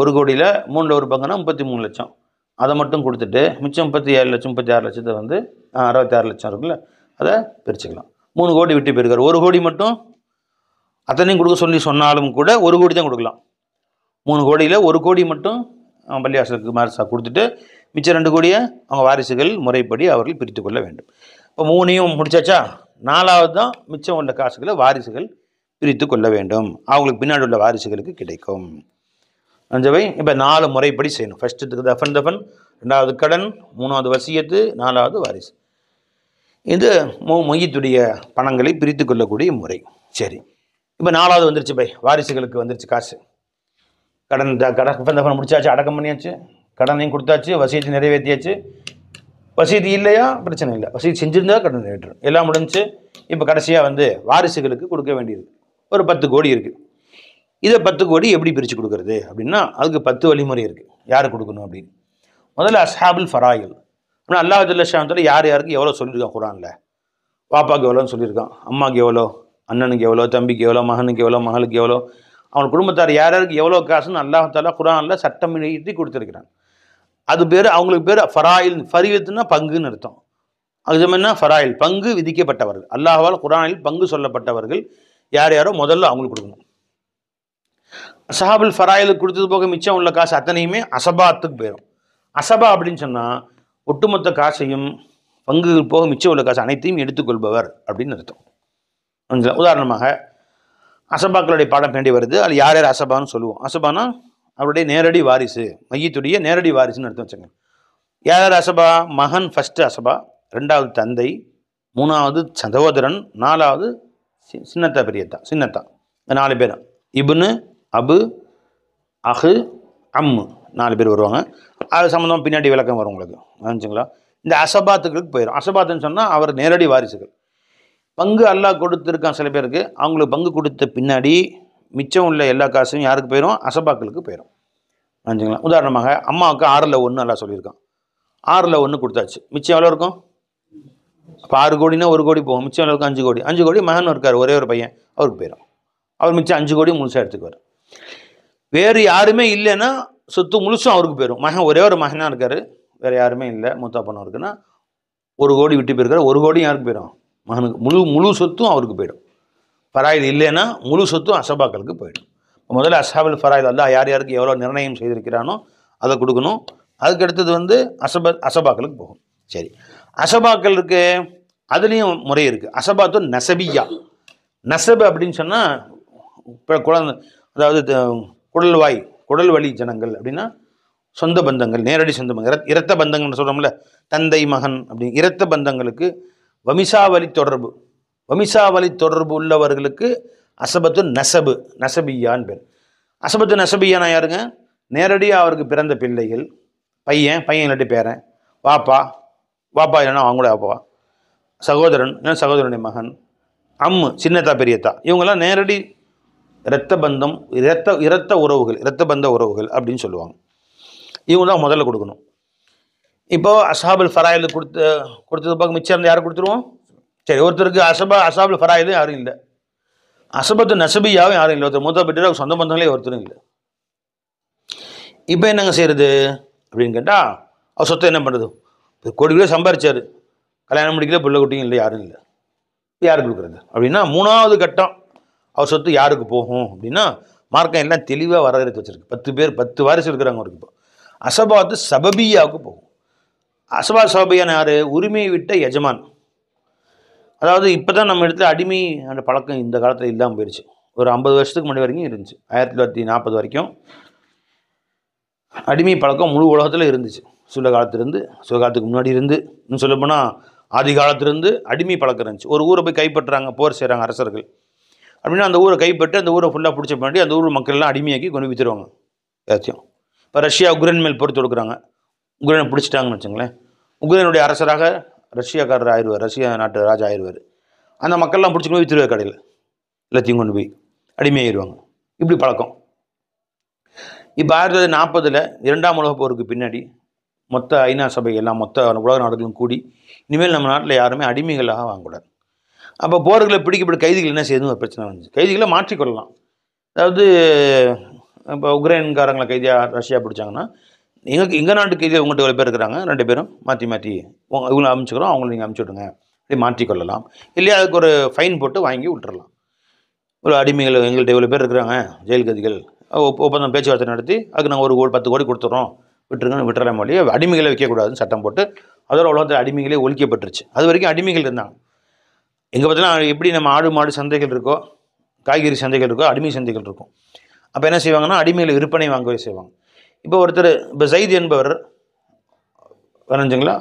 1 கோடியில் 3ல் 1 பங்குனா 33 லட்சம், அதை மட்டும் கொடுத்துட்டு மிச்சம் 37 லட்சம் 36 லட்சத்தை வந்து 66 லட்சம் இருக்குல்ல அதை பிரிச்சுக்கலாம். 3 கோடி விட்டு போயிருக்காரு, 1 கோடி மட்டும் அத்தனையும் கொடுக்க சொன்னாலும் கூட 1 கோடி தான் கொடுக்கலாம். 3 கோடியில் 1 கோடி மட்டும் பள்ளிவாசலுக்கு மாரிசா கொடுத்துட்டு மிச்சம் 2 கோடியை அவங்க வாரிசுகள் முறைப்படி அவர்கள் பிரித்து கொள்ள வேண்டும். இப்போ 3ஐயும் முடிச்சாச்சா? 4வது தான் மிச்சம் உள்ள காசுகளை வாரிசுகள் பிரித்து கொள்ள வேண்டும், அவங்களுக்கு பின்னாடி உள்ள வாரிசுகளுக்கு கிடைக்கும். அஞ்சவை இப்போ 4 முறைப்படி செய்யணும். ஃபஸ்ட்டு தஃபன், ரெண்டாவது கடன், 3வது வசியத்து, 4வது வாரிசு. இது மொய்யத்துடைய பணங்களை பிரித்து கொள்ளக்கூடிய முறை. சரி, இப்போ 4வது வந்துருச்சு வாரிசுகளுக்கு வந்துருச்சு காசு. கடன் தஃபன் முடிச்சாச்சு, அடக்கம் பண்ணியாச்சு, கடனையும் கொடுத்தாச்சு, வசியத்தை நிறைவேற்றியாச்சு. வசதி இல்லையா பிரச்சனை இல்லை, வசதி செஞ்சுருந்தா கடன் நிறைவேற்றும், எல்லாம் முடிஞ்சு. இப்போ கடைசியாக வந்து வாரிசுகளுக்கு கொடுக்க வேண்டியது ஒரு 10 கோடி இருக்குது. இதை 10 கோடி எப்படி பிரித்து கொடுக்குறது அப்படின்னா அதுக்கு 10 வழிமுறை இருக்குது யார் கொடுக்கணும் அப்படின்னு. முதல்ல அஸ்ஹாபுல் ஃபராயில். ஆனால் அல்லாஹ் ஜல்ல ஷானஹு யார் யாருக்கு எவ்வளோ சொல்லியிருக்கான் குர்ஆனில். பாப்பாவுக்கு எவ்வளோன்னு சொல்லியிருக்கான், அம்மாவுக்கு எவ்வளோ, அண்ணனுக்கு எவ்வளோ, தம்பிக்கு எவ்வளோ, மகனுக்கு எவ்வளோ, மகளுக்கு எவ்வளோ, அவன் குடும்பத்தார் யார் யாருக்கு எவ்வளோ காசுன்னு அல்லாஹ் தஆலா குர்ஆனில் சட்டம் எழுதி கொடுத்துருக்கிறான். அது பேர் அவங்களுக்கு பேர் ஃபராயில். ஃபரீலத்துன்னா பங்குன்னு அர்த்தம். அது என்ன ஃபராயில், பங்கு விதிக்கப்பட்டவர்கள். அல்லாஹ்வால் குர்ஆனில் பங்கு சொல்லப்பட்டவர்கள் யார் யாரோ முதல்ல அவங்களுக்கு கொடுக்கணும். அஸ்ஹாபுல் ஃபராயிலுக்கு கொடுத்தது போக மிச்சம் உள்ள காசு அத்தனையுமே அசபாத்துக்கு போயிடும். அசபா அப்படின்னு சொன்னால் ஒட்டுமொத்த காசையும் பங்கு போக மிச்சம் உள்ள காசு அனைத்தையும் எடுத்துக்கொள்பவர் அப்படின்னு அர்த்தம். உதாரணமாக அசபாக்களுடைய பாடம் வேண்டி வருது, அது யார் யார் அசபான்னு சொல்லுவோம். அசபானா அவருடைய நேரடி வாரிசு, மையத்துடைய நேரடி வாரிசுன்னு அர்த்தம் வச்சுங்க. யார் யார் அசபா? மகன் ஃபஸ்ட்டு அசபா, 2வது தந்தை, 3வது சகோதரன், 4வது சின்னத்தா பெரியத்தா. சின்னத்தா இந்த 4 பேர், இப்னு, அபு, அஹு, அம்மு 4 பேர் வருவாங்க. அது சம்மந்தமாக பின்னாடி விளக்கம் வரும் உங்களுக்கு, நினச்சிங்களா? இந்த அசபாத்துகளுக்கு போயிடும். அசபாத்துன்னு சொன்னால் அவர் நேரடி வாரிசுகள். பங்கு அல்லாஹ் கொடுத்துருக்கான் சில பேருக்கு, அவங்களுக்கு பங்கு கொடுத்த பின்னாடி மிச்சம் உள்ள எல்லா காசும் யாருக்கு போயிடும்? அசபாக்களுக்கு போயிடும். நினச்சிங்களா? உதாரணமாக அம்மாவுக்கு 6ல் 1 அல்லாஹ் சொல்லியிருக்கான், 6ல் 1 கொடுத்தாச்சு, மிச்சம் எவ்வளோ இருக்கும்? அப்போ 6 கோடினா 1 கோடி போகும், மிச்சம் எவ்வளோ இருக்கும்? 5 கோடி. 5 கோடி மகன் இருக்கார், ஒரே ஒரு பையன், அவருக்கு போயிடும். அவர் மிச்சம் 5 கோடி முழுசாக எடுத்துக்குவார். வேறு யாருமே இல்லைன்னா சொத்து முழுசும் அவருக்கு போயிடும். மகன் ஒரே ஒரு மகனாக இருக்கார், வேறு யாருமே இல்லை, மூத்தா பொண்ணு இருக்குன்னா 1 கோடி விட்டு போயிருக்காரு, 1 கோடி யாருக்கு போயிடும்? மகனுக்கு. முழு சொத்தும் அவருக்கு போயிடும். ஃபராயில் இல்லைன்னா முழு சொத்தும் அசபாக்களுக்கு போயிடும். முதல்ல அஸ்ஹாபுல் ஃபராயில் அல்லாஹ் யார் யாருக்கு எவ்வளோ நிர்ணயம் செய்திருக்கிறானோ அதை கொடுக்கணும். அதுக்கு அடுத்தது வந்து அசபாக்களுக்கு போகும். சரி, அசபாக்கள் இருக்கு, அதுலேயும் முறை இருக்குது. அசபாத்து நசபியா. நசபு அப்படின்னு சொன்னால் இப்போ குழந்தை, அதாவது குடல் வழி ஜனங்கள் அப்படின்னா சொந்த பந்தங்கள், நேரடி சொந்த பந்தங்கள், இரத்த பந்தங்கள்னு சொல்கிறோம்ல, தந்தை மகன் அப்படி இரத்த பந்தங்களுக்கு வம்சாவளி தொடர்பு உள்ளவர்களுக்கு அசபத்து நசபியான்னு பேர். அசபத்து நசபியானா யாருங்க? நேரடியாக அவருக்கு பிறந்த பிள்ளைகள், பையன் இல்லாட்டி பேரன், வாப்பா இல்லைன்னா அவங்களோட அப்பா, சகோதரன் இல்லைன்னா சகோதரனுடைய மகன், அம்மு சின்னத்தா பெரியத்தா, இவங்கெல்லாம் நேரடி இரத்த பந்தம், இரத்த உறவுகள், இரத்த பந்த உறவுகள் அப்படின்னு சொல்லுவாங்க. இவங்க தான் முதல்ல கொடுக்கணும். இப்போது அசாபுல் ஃபராயில் கொடுத்தது பார்க்க மிச்சம் இருந்து யாரை கொடுத்துருவோம்? சரி, ஒருத்தருக்கு அசாபுல் ஃபராயில் யாரும் இல்லை, அசபத்து நசபியாவும் யாரும் இல்லை, ஒருத்தர் மூத்த பெற்ற சொந்த பந்தங்களே ஒருத்தரும் இல்லை. இப்போ என்னங்க செய்கிறது அப்படின்னு கேட்டால், அவர் சொத்தை என்ன பண்ணுறது? கோடி கிலோ சம்பாரிச்சார், கல்யாணம் முடிக்கல, பிள்ளை குட்டியும் இல்லை, யாரும் இல்லை, யாருக்கு கொடுக்குறது அப்படின்னா 3வது கட்டம் அவர் சொத்து யாருக்கு போகும் அப்படின்னா மார்க்கம் எல்லாம் தெளிவாக வரவேற்று வச்சிருக்கு. 10 பேர் 10 வாரிசு இருக்கிறாங்க அவருக்கு. இப்போ அசபாத்து சபபியாவுக்கு போகும். அசபாத் சபபியான யார்? உரிமையை விட்ட எஜமான். அதாவது இப்போ தான் நம்ம இடத்துல அடிமை அந்த பழக்கம் இந்த காலத்தில் இல்லாமல் போயிடுச்சு. ஒரு 50 வருஷத்துக்கு முன்னாடி வரைக்கும் இருந்துச்சு. 1940 வரைக்கும் அடிமை பழக்கம் முழு உலகத்தில் இருந்துச்சு. காலத்துக்கு முன்னாடி இருந்து, இன்னும் சொல்லப்போனால் ஆதி காலத்திலிருந்து அடிமை பழக்கம் இருந்துச்சு. ஒரு ஊரை போய் கைப்பற்றுறாங்க, போர் செய்கிறாங்க அரசர்கள் அப்படின்னா அந்த ஊரை கைப்பற்றி அந்த ஊரை ஃபுல்லாக பிடிச்ச பண்ணி அந்த ஊர் மக்கள்லாம் அடிமையாக்கி கொண்டு விற்றுருவாங்க எல்லாத்தையும். இப்போ ரஷ்யா உக்ரைன் மேல் போர் தொடுக்குறாங்க, உக்ரைனை பிடிச்சிட்டாங்கன்னு வச்சுங்களேன், உக்ரைனுடைய அரசராக ரஷ்யாக்காரர் ஆயிடுவார், ரஷ்யா நாட்டு ராஜா ஆயிடுவார். அந்த மக்கள்லாம் பிடிச்சி போய் விற்றுருவார், கடையில் எல்லாத்தையும் கொண்டு போய் அடிமையாகிடுவாங்க. இப்படி பழக்கம். இப்போ 1940 2ஆம் உலக போருக்கு பின்னாடி மொத்த ஐநா சபை எல்லாம் மொத்த உலக நாடுகளும் கூடி இனிமேல் நம்ம நாட்டில் யாருமே அடிமைகளாக வாங்கக்கூடாது. அப்போ போர்களை பிடிக்கப்பட்ட கைதிகள் என்ன செய்யுதுன்னு ஒரு பிரச்சனை வந்துச்சு. கைதிகளை மாற்றிக்கொள்ளலாம். அதாவது இப்போ உக்ரைன்காரங்களை கைதியாக ரஷ்யா பிடிச்சாங்கன்னா எங்கள் நாட்டு கைதிகள் உங்கள்கிட்ட எவ்வளோ பேர் இருக்கிறாங்க, 2 பேரும் மாற்றி இவங்களை அனுப்பிச்சுக்கிறோம், அவங்கள நீங்கள் அனுப்பிச்சி விடுங்க, இப்படி மாற்றிக்கொள்ளலாம். இல்லையா அதுக்கு ஒரு ஃபைன் போட்டு வாங்கி விட்டுறலாம். ஒரு அடிமைகள் எங்கள்கிட்ட இவ்வளோ பேர் இருக்கிறாங்க ஜெயில் கைதிகள், ஒப்பந்தம் பேச்சுவார்த்தை நடத்தி அதுக்கு நாங்கள் ஒரு 10 கோடி கொடுத்துறோம், விட்டுறலாம் மொழி. அடிமைகளை வைக்கக்கூடாதுன்னு சட்டம் போட்டு அதோட உலகத்தில் அடிமைகளே ஒழிக்கப்பட்டுருச்சு. அது வரைக்கும் அடிமைகள் இருந்தாங்க. எங்கே பார்த்தாலும் எப்படி நம்ம ஆடு மாடு சந்தைகள் இருக்கோ, காய்கறி சந்தைகள் இருக்கோ, அடிமை சந்தைகள் இருக்கும். அப்போ என்ன செய்வாங்கன்னா அடிமைகளை விற்பனை வாங்கவே செய்வாங்க. இப்போ ஒருத்தர், இப்போ ஜெயித் என்பவர் வரைஞ்சுங்களா,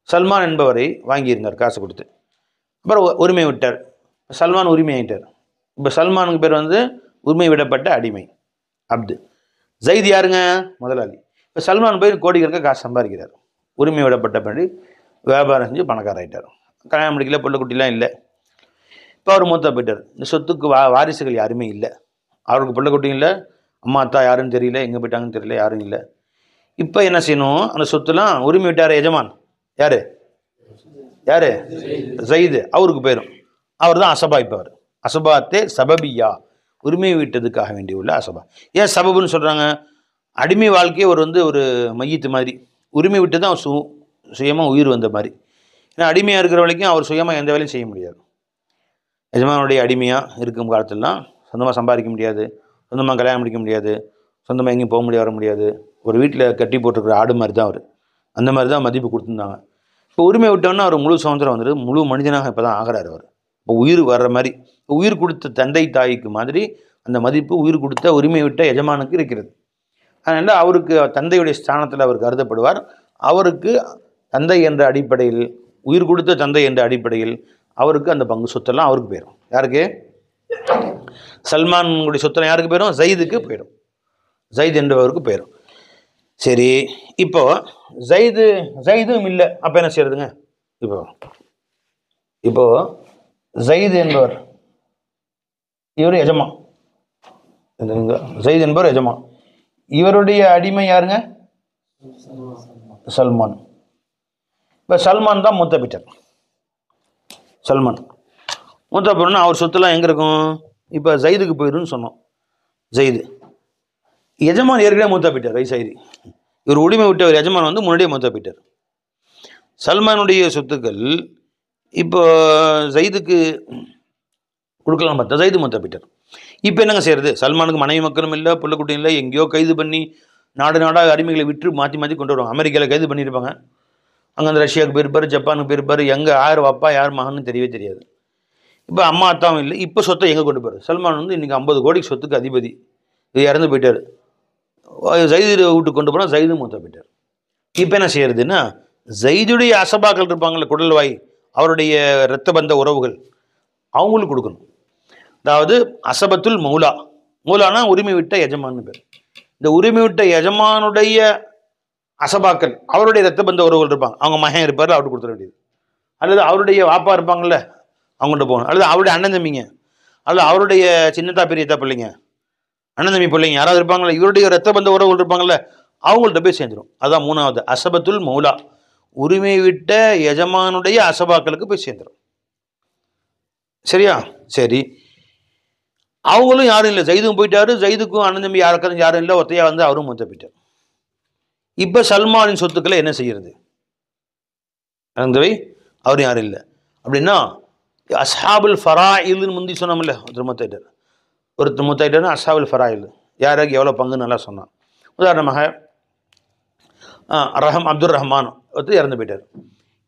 சல்மான் என்பவரை வாங்கியிருந்தார் காசு கொடுத்து. அப்புறம் உரிமை விட்டார், சல்மான் உரிமை ஆகிட்டார். இப்போ சல்மானுக்கு பேர் உரிமை விடப்பட்ட அடிமை, அப்து. ஜெயித் யாருங்க? முதலாளி. இப்போ சல்மான் போய் கோடிக்கணக்காக காசு சம்பாதிக்கிறார், உரிமை விடப்பட்ட பின்னாடி வியாபாரம் செஞ்சு பணக்காராயிட்டார். கல்யாணம் முடிக்கல, பிள்ளை குட்டிலாம் இல்லை. இப்போ அவர் மூத்தா போயிட்டார். இந்த சொத்துக்கு வாரிசுகள் யாருமே இல்லை. அவருக்கு பிள்ளை குட்டியும் இல்லை, அம்மா அத்தா யாருன்னு தெரியல, எங்கே போயிட்டாங்கன்னு தெரியல, யாரும் இல்லை. இப்போ என்ன செய்யணும்? அந்த சொத்துலாம் உரிமை விட்டார் எஜமான் யார்? ஜெயிது. அவருக்கு போயிடும். அவர் தான் அசபா. இப்போ அவர் அசபாத்தே சபபியா, உரிமை விட்டதுக்காக வேண்டி உள்ள அசபா. ஏன் சபபுன்னு சொல்கிறாங்க? அடிமை வாழ்க்கையே ஒரு மையத்து மாதிரி, உரிமை விட்டு தான் சுயமாக உயிர் வந்த மாதிரி. ஏன்னா அடிமையாக இருக்கிற வரைக்கும் அவர் சுயமாக எந்த வேலையும் செய்ய முடியாது. எஜமானுடைய அடிமையாக இருக்கும் காலத்திலலாம் சொந்தமாக சம்பாதிக்க முடியாது, சொந்தமாக கல்யாணம் முடிக்க முடியாது, சொந்தமாக எங்கேயும் போக முடியாது, வர முடியாது. ஒரு வீட்டில் கட்டி போட்டிருக்கிற ஆடு மாதிரி தான் அவர். அந்த மாதிரி தான் மதிப்பு கொடுத்துருந்தாங்க. இப்போ உரிமை விட்டோன்னா அவர் முழு சுதந்திரம் வந்துடுது, முழு மனிதனாக இப்போ தான் ஆகிறார் அவர். இப்போ உயிர் வர்ற மாதிரி, உயிர் கொடுத்த தந்தை தாய்க்கு மாதிரி அந்த மதிப்பு உயிர் கொடுத்த உரிமை விட்ட எஜமானுக்கு இருக்கிறது. அதனால் அவருக்கு தந்தையுடைய ஸ்தானத்தில் அவர் கருதப்படுவார். அவருக்கு தந்தை என்ற அடிப்படையில், உயிர் கொடுத்த தந்தை என்ற அடிப்படையில் அவருக்கு அந்த பங்கு சொத்தெல்லாம் அவருக்கு போயிடும். யாருக்கு? சல்மானுடைய சொத்தெல்லாம் யாருக்கு போயிடும்? ஜெயிதுக்கு போயிடும். ஜெயித் என்பவருக்கு போயிடும். சரி, இப்போ ஜெயிதும் இல்லை. அப்போ என்ன செய்யறதுங்க? இப்போ ஜெயித் என்பவர் இவர் எஜமான், ஜெயித் என்பவர் எஜமான். இவருடைய அடிமை யாருங்க? சல்மான். இப்போ சல்மான் தான் மூத்த பெற்றார். சல்மான் மூத்த பெற்றோன்னா அவர் சொத்துலாம் எங்கே இருக்கும்? இப்போ ஜெயிதுக்கு போயிடும்னு சொன்னோம். ஜெயிது எஜமான் ஏற்கனவே மூத்தா போயிட்டார், வயசாயிரி. இவர் உரிமை விட்ட ஒரு எஜமான் முன்னாடியே மூத்தா போயிட்டார். சல்மானுடைய சொத்துக்கள் இப்போ ஜெயிதுக்கு கொடுக்கலாம் பார்த்தா ஜெயிது மூத்தா போயிட்டார். இப்போ என்னங்க செய்யறது? சல்மானுக்கு மனைவி மக்களும் இல்லை, பிள்ளைக்குட்டியும் இல்லை, எங்கேயோ கைது பண்ணி நாடாக அடிமைகளை விற்று மாற்றி கொண்டு வருவாங்க. அமெரிக்காவில் கைது பண்ணியிருப்பாங்க, அங்கே வந்து ரஷ்யாவுக்கு போயிருப்பார், ஜப்பானுக்கு போயிருப்பார், எங்கே யார் அப்பா யார் மகன்னு தெரியவே தெரியாது. இப்போ அம்மா அத்தாவும் இல்லை. இப்போ சொத்தை எங்கே கொண்டு போகிறார்? சல்மான் வந்து இன்றைக்கி 50 கோடிக்கு சொத்துக்கு அதிபதி. இது இறந்து போயிட்டார். ஜயிது வீட்டுக்கு கொண்டு போனால் ஜயிது மூத்தா போயிட்டார். இப்போ என்ன செய்யறதுன்னா, ஜயிதுடைய அசபாக்கள் இருப்பாங்கள்ல, குடல்வாய், அவருடைய இரத்த பந்த உறவுகள், அவங்களுக்கு கொடுக்கணும். அதாவது அசபத்துல் மௌலா, மௌலானா உரிமை விட்ட எஜமான்னு பேர். இந்த உரிமை விட்ட எஜமானுடைய அசபாக்கள், அவருடைய இரத்த பந்த உறவுகள் இருப்பாங்க, அவங்க மகன் இருப்பார், அவருக்கு கொடுத்துட வேண்டியது. அல்லது அவருடைய வாப்பா இருப்பாங்கள்ல, அவங்கள்ட்ட போகணும். அல்லது அவருடைய அண்ணன் தம்பிங்க, அல்லது அவருடைய சின்னத்தா பெரியத்தா பிள்ளைங்க, அண்ணன் தம்பி பிள்ளைங்க யாராவது இருப்பாங்களே, இவருடைய இரத்த பந்த உறவுகள் இருப்பாங்கள்ல, அவங்கள்ட்ட போய் சேர்ந்துடும். அதான் மூணாவது அசபத்துல் மௌலா, உரிமை விட்ட எஜமானுடைய அசபாக்களுக்கு போய் சேர்ந்துடும். சரியா? சரி, அவங்களும் யாரும் இல்லை, ஜயிதும் போயிட்டாரு, ஜயிதுக்கும் அண்ணன் தம்பி யாரும் இல்லை, ஒத்தையா வந்து அவரும் மூத்த போயிட்டார். இப்போ சல்மானின் சொத்துக்களை என்ன செய்யறது? அவரும் யாரும் இல்லை அப்படின்னா, அஸ்ஹாபுல் ஃபராயில்னு முந்தி சொன்னோம்ல, ஒருத்தர் மூத்தாயிட்டாருன்னா அஸ்ஹாபுல் ஃபராயில், யாருக்கு எவ்வளோ பங்கு நல்லா சொன்னான். உதாரணமாக அப்துல் ரஹ்மான் ஒருத்தர் இறந்து போயிட்டார்.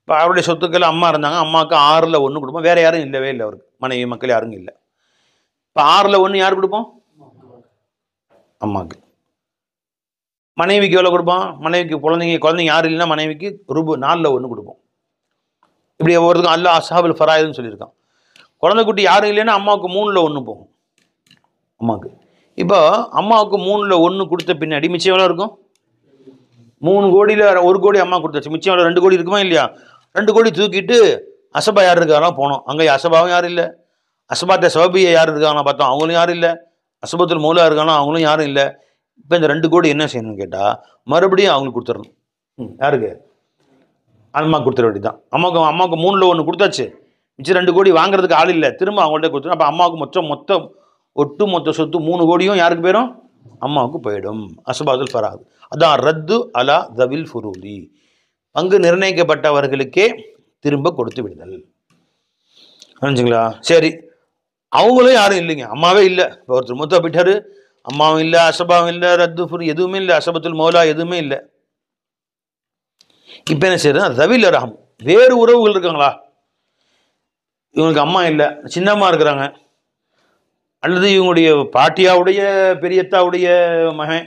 இப்போ அவருடைய சொத்துக்கள் அம்மா இருந்தாங்க, அம்மாவுக்கு 6ல் 1 கொடுப்போம், வேறு யாரும் இல்லவே இல்லை, அவருக்கு மனைவி மக்கள் யாரும் இல்லை. இப்போ 6ல் 1 யார் கொடுப்போம்? அம்மாவுக்கு. மனைவிக்கு எவ்வளோ கொடுப்போம்? மனைவிக்கு குழந்தைங்க யாரும் இல்லைன்னா மனைவிக்கு 4ல் 1 கொடுப்போம். இப்படி ஒவ்வொருத்துக்கும் அல்லா அஸ்ஹாபுல் ஃபராயில்னு சொல்லியிருக்கான். குழந்தை குட்டி யாரும் இல்லைன்னா அம்மாவுக்கு 3ல் 1 போகும் அம்மாவுக்கு. இப்போ அம்மாவுக்கு 3ல் 1 கொடுத்த பின்னாடி மிச்சம் எவ்வளோ இருக்கும்? 3 கோடியில் 1 கோடி அம்மா கொடுத்தாச்சு, மிச்சம் எவ்வளோ? 2 கோடி இருக்குமா இல்லையா? 2 கோடி தூக்கிட்டு அசபா யார் இருக்காங்களா போனோம். அங்கே அசபாவும் யாரும் இல்லை, அசபாத்த சபபியை யார் இருக்காங்களா பார்த்தோம், அவங்களும் யாரும் இல்லை, அசபத்துல் மௌலா இருக்காங்களா அவங்களும் யாரும் இல்லை. இப்போ இந்த 2 கோடி என்ன செய்யணும்னு கேட்டால், மறுபடியும் அவங்களுக்கு கொடுத்துடணும். யாருக்கு? அம்மா கொடுத்துட வேண்டியதான். அம்மாவுக்கு 3ல் 1 கொடுத்தாச்சு, மிச்சம் 2 கோடி வாங்குறதுக்கு ஆள் இல்லை, திரும்ப அவங்கள்ட்ட கொடுத்துடும். அப்போ அம்மாவுக்கு ஒட்டுமொத்த சொத்து 3 கோடியும் யாருக்கு போயிடும்? அம்மாவுக்கு போயிடும். அசபாதுல் ஃபராத். அதான் ரத்து அலா தவில் ஃபுரூதி, பங்கு நிர்ணயிக்கப்பட்டவர்களுக்கே திரும்ப கொடுத்து விடுதல். புரிஞ்சுங்களா? சரி, அவங்களும் யாரும் இல்லைங்க, அம்மாவே இல்லை. இப்போ ஒருத்தர் மூத்தா போயிட்டாரு, அம்மாவும் இல்லை, அசபாவும் இல்லை, ரத்து ஃபுரு எதுவுமே இல்லை, அசபத்துல் மௌலா எதுவுமே இல்லை. இப்போ என்ன செய்யறதுன்னா, ரவில் ரஹம், வேறு உறவுகள் இருக்காங்களா, இவங்களுக்கு அம்மா இல்லை, சின்னம்மா இருக்கிறாங்க, அல்லது இவங்களுடைய பாட்டியாவுடைய பெரியத்தாவுடைய மகன்,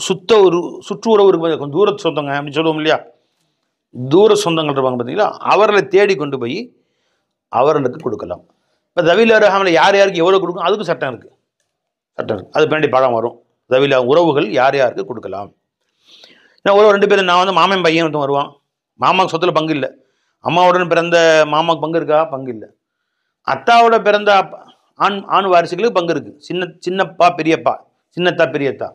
சுற்று உறவு இருக்கு, கொஞ்சம் தூர சொந்தங்க அப்படின்னு சொல்லுவோம் இல்லையா, தூர சொந்தங்கள் இருப்பாங்க பார்த்தீங்களா, அவர்களை தேடி கொண்டு போய் அவர்களுக்கு கொடுக்கலாம். இப்போ தவில் ரஹாமில் யார் யாருக்கு எவ்வளோ கொடுக்கும் அதுக்கு சட்டம் இருக்குது. அது பின்னாடி பழம் வரும். தவில் உறவுகள் யார் யாருக்கு கொடுக்கலாம். ஏன்னா ஒரு 2 பேர், நான் வந்து மாமன் பையன் ஒருத்தன் வருவான், மாமாவுக்கு சொத்தில் பங்கு இல்லை, அம்மாவுடன் பிறந்த மாமாவுக்கு பங்கு இருக்கா? பங்கு இல்லை. அத்தாவோட பிறந்த ஆண் வாரிசுகளுக்கு பங்கு இருக்குது. சின்னப்பா பெரியப்பா, சின்னத்தா பெரியத்தா,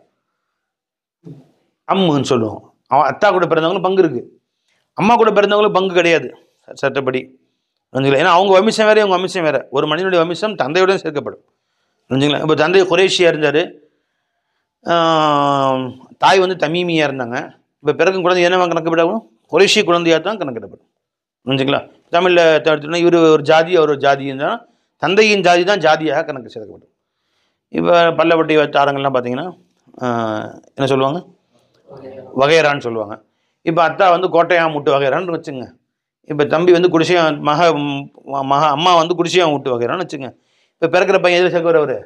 அம்முன்னு சொல்லுவோம். அவன் அத்தா கூட பிறந்தவங்களும் பங்கு இருக்குது, அம்மா கூட பிறந்தவங்களும் பங்கு கிடையாது சட்டப்படி. ஏன்னா அவங்க வம்சம் வேறு, இவங்க வம்சம் வேறு. ஒரு மனிதனுடைய வம்சம் தந்தையுடன் சேர்க்கப்படும். புரிஞ்சுங்களா? இப்போ தந்தை குறைஷியாக இருந்தார், தாய் வந்து தமீமியாக இருந்தாங்க. இப்போ பிறகு குழந்தை என்ன கணக்கிடப்படும்? குறைஷி குழந்தையாக தான் கணக்கிடப்படும். புரிஞ்சுங்களா? தமிழில் எடுத்துட்டோம்னா இவர் ஒரு ஜாதி, அவர் ஒரு ஜாதி இருந்தால் தந்தையின் ஜாதி தான் ஜாதியாக கணக்கு சேர்க்கப்படும். இப்போ பல்லவட்டி வட்டாரங்கள்லாம் பார்த்தீங்கன்னா என்ன சொல்லுவாங்க? வகையறான்னு சொல்லுவாங்க. இப்போ அத்தா வந்து கோட்டையான் முட்டு வகையறான்னு வச்சுங்க. இப்போ தம்பி வந்து குடிசையா அம்மா வந்து குடிசையான் விட்டு வகையறான்னு வச்சுங்க. இப்போ பிறக்கிற பையன் எதில் சேர்க்குவார்?